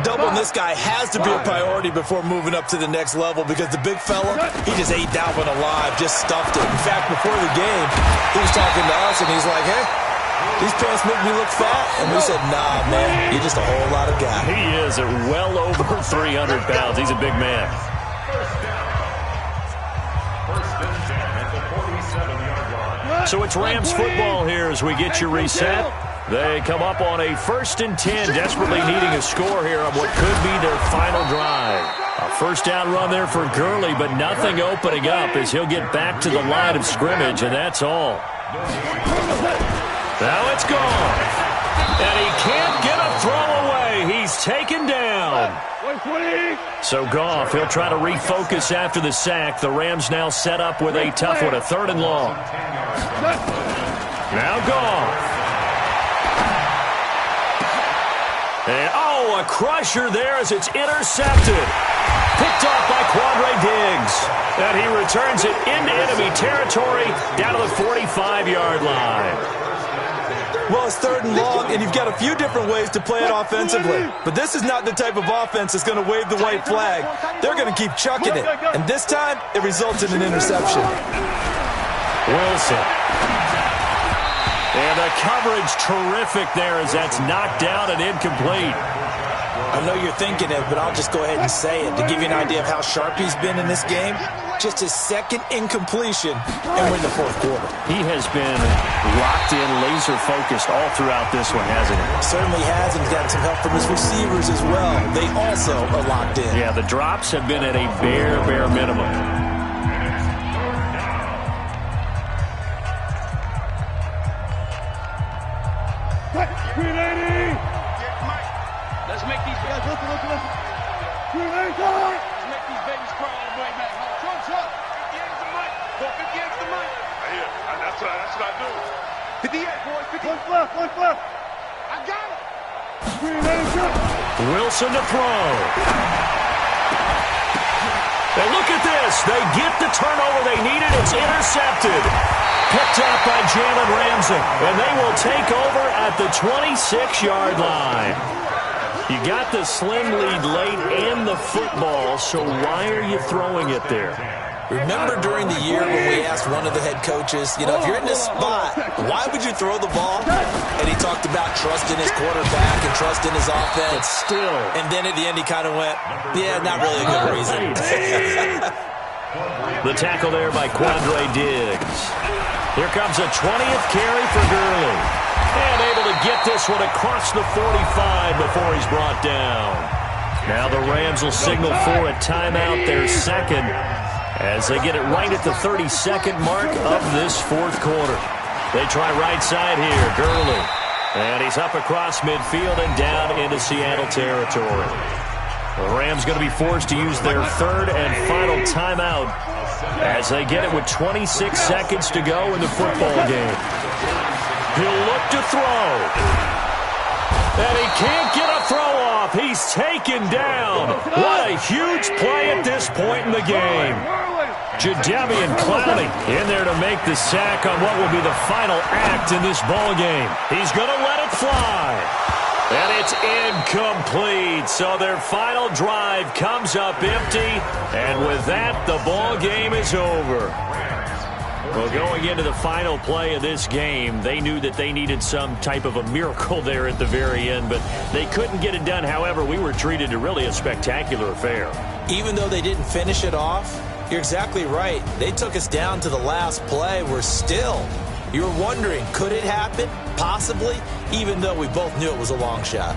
Doubling this guy has to be a priority before moving up to the next level because the big fella, he just ate that one alive, just stuffed it. In fact, before the game, he was talking to us, and he's like, hey, these pants make me look fat. And we said, nah, man, you're just a whole lot of guy. He is at well over 300 pounds. He's a big man. First and 10 at the 47-yard line. So it's Rams football here as we get you reset. They come up on a 1st and 10, desperately needing a score here on what could be their final drive. A first down run there for Gurley, but nothing opening up as he'll get back to the line of scrimmage, and that's all. Now it's gone. And he can't get a throw away. He's taken down. So Goff, he'll try to refocus after the sack. The Rams now set up with a tough one, a 3rd and long. Now Goff. And, a crusher there as it's intercepted. Picked off by Quandre Diggs. And he returns it into enemy territory down to the 45-yard line. Well, it's 3rd and long, and you've got a few different ways to play it offensively. But this is not the type of offense that's going to wave the white flag. They're going to keep chucking it. And this time, it results in an interception. Wilson. And the coverage terrific there as that's knocked down and incomplete. I know you're thinking it, but I'll just go ahead and say it. To give you an idea of how sharp he's been in this game, just his 2nd incompletion, and we're in the 4th quarter. He has been locked in, laser-focused all throughout this one, hasn't he? Certainly has, and he's gotten some help from his receivers as well. They also are locked in. Yeah, the drops have been at a bare minimum. Let's make these guys listen. Let's make these babies cry all the way back home. Truck. 58's the mic. 58's the mic. I hear. That's what I do. 58, boys. 58. One left. I got it. Wilson to throw. And look at this. They get the turnover they needed. It's intercepted. Picked up by Jalen Ramsey. And they will take over at the 26-yard line. You got the slim lead late and the football, so why are you throwing it there? Remember during the year when we asked one of the head coaches, if you're in this spot, why would you throw the ball? And he talked about trusting his quarterback and trusting his offense. But still. And then at the end he kind of went, yeah, not really a good reason. The tackle there by Quandre Diggs. Here comes a 20th carry for Gurley. And able to get this one across the 45 before he's brought down. Now the Rams will signal for a timeout, their 2nd, as they get it right at the 32nd mark of this 4th quarter. They try right side here, Gurley. And he's up across midfield and down into Seattle territory. The Rams going to be forced to use their 3rd and final timeout as they get it with 26 seconds to go in the football game. He'll look to throw. And he can't get a throw off. He's taken down. What a huge play at this point in the game. Jadeveon Clowney in there to make the sack on what will be the final act in this ball game. He's going to let it fly. And it's incomplete. So their final drive comes up empty. And with that, the ball game is over. Well, going into the final play of this game, they knew that they needed some type of a miracle there at the very end, but they couldn't get it done. However, we were treated to really a spectacular affair. Even though they didn't finish it off, you're exactly right. They took us down to the last play. We're still, you're wondering, could it happen? Possibly, even though we both knew it was a long shot.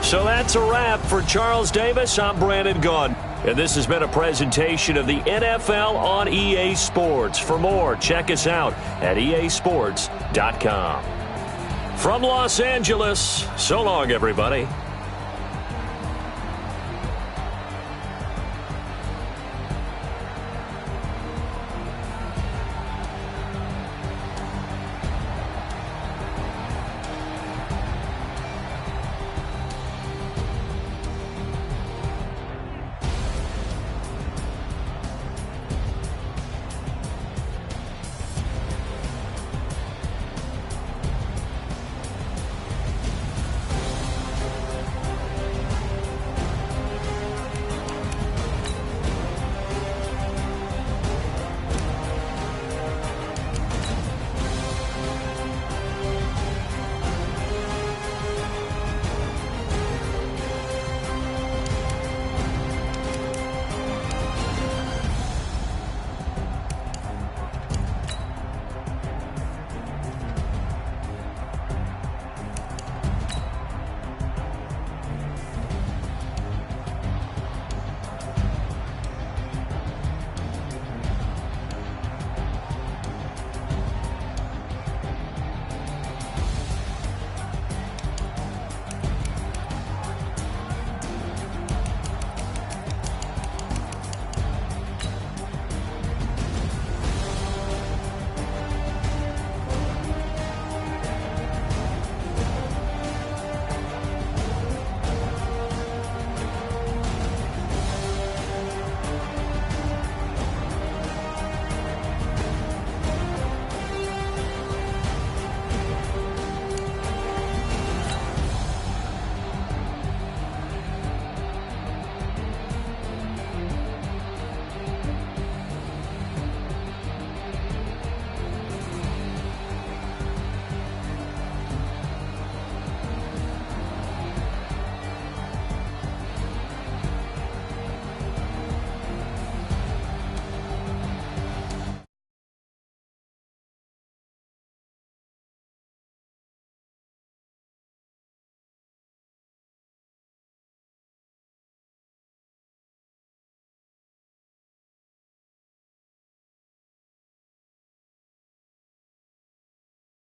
So that's a wrap for Charles Davis. I'm Brandon Gunn. And this has been a presentation of the NFL on EA Sports. For more, check us out at easports.com. From Los Angeles, so long, everybody.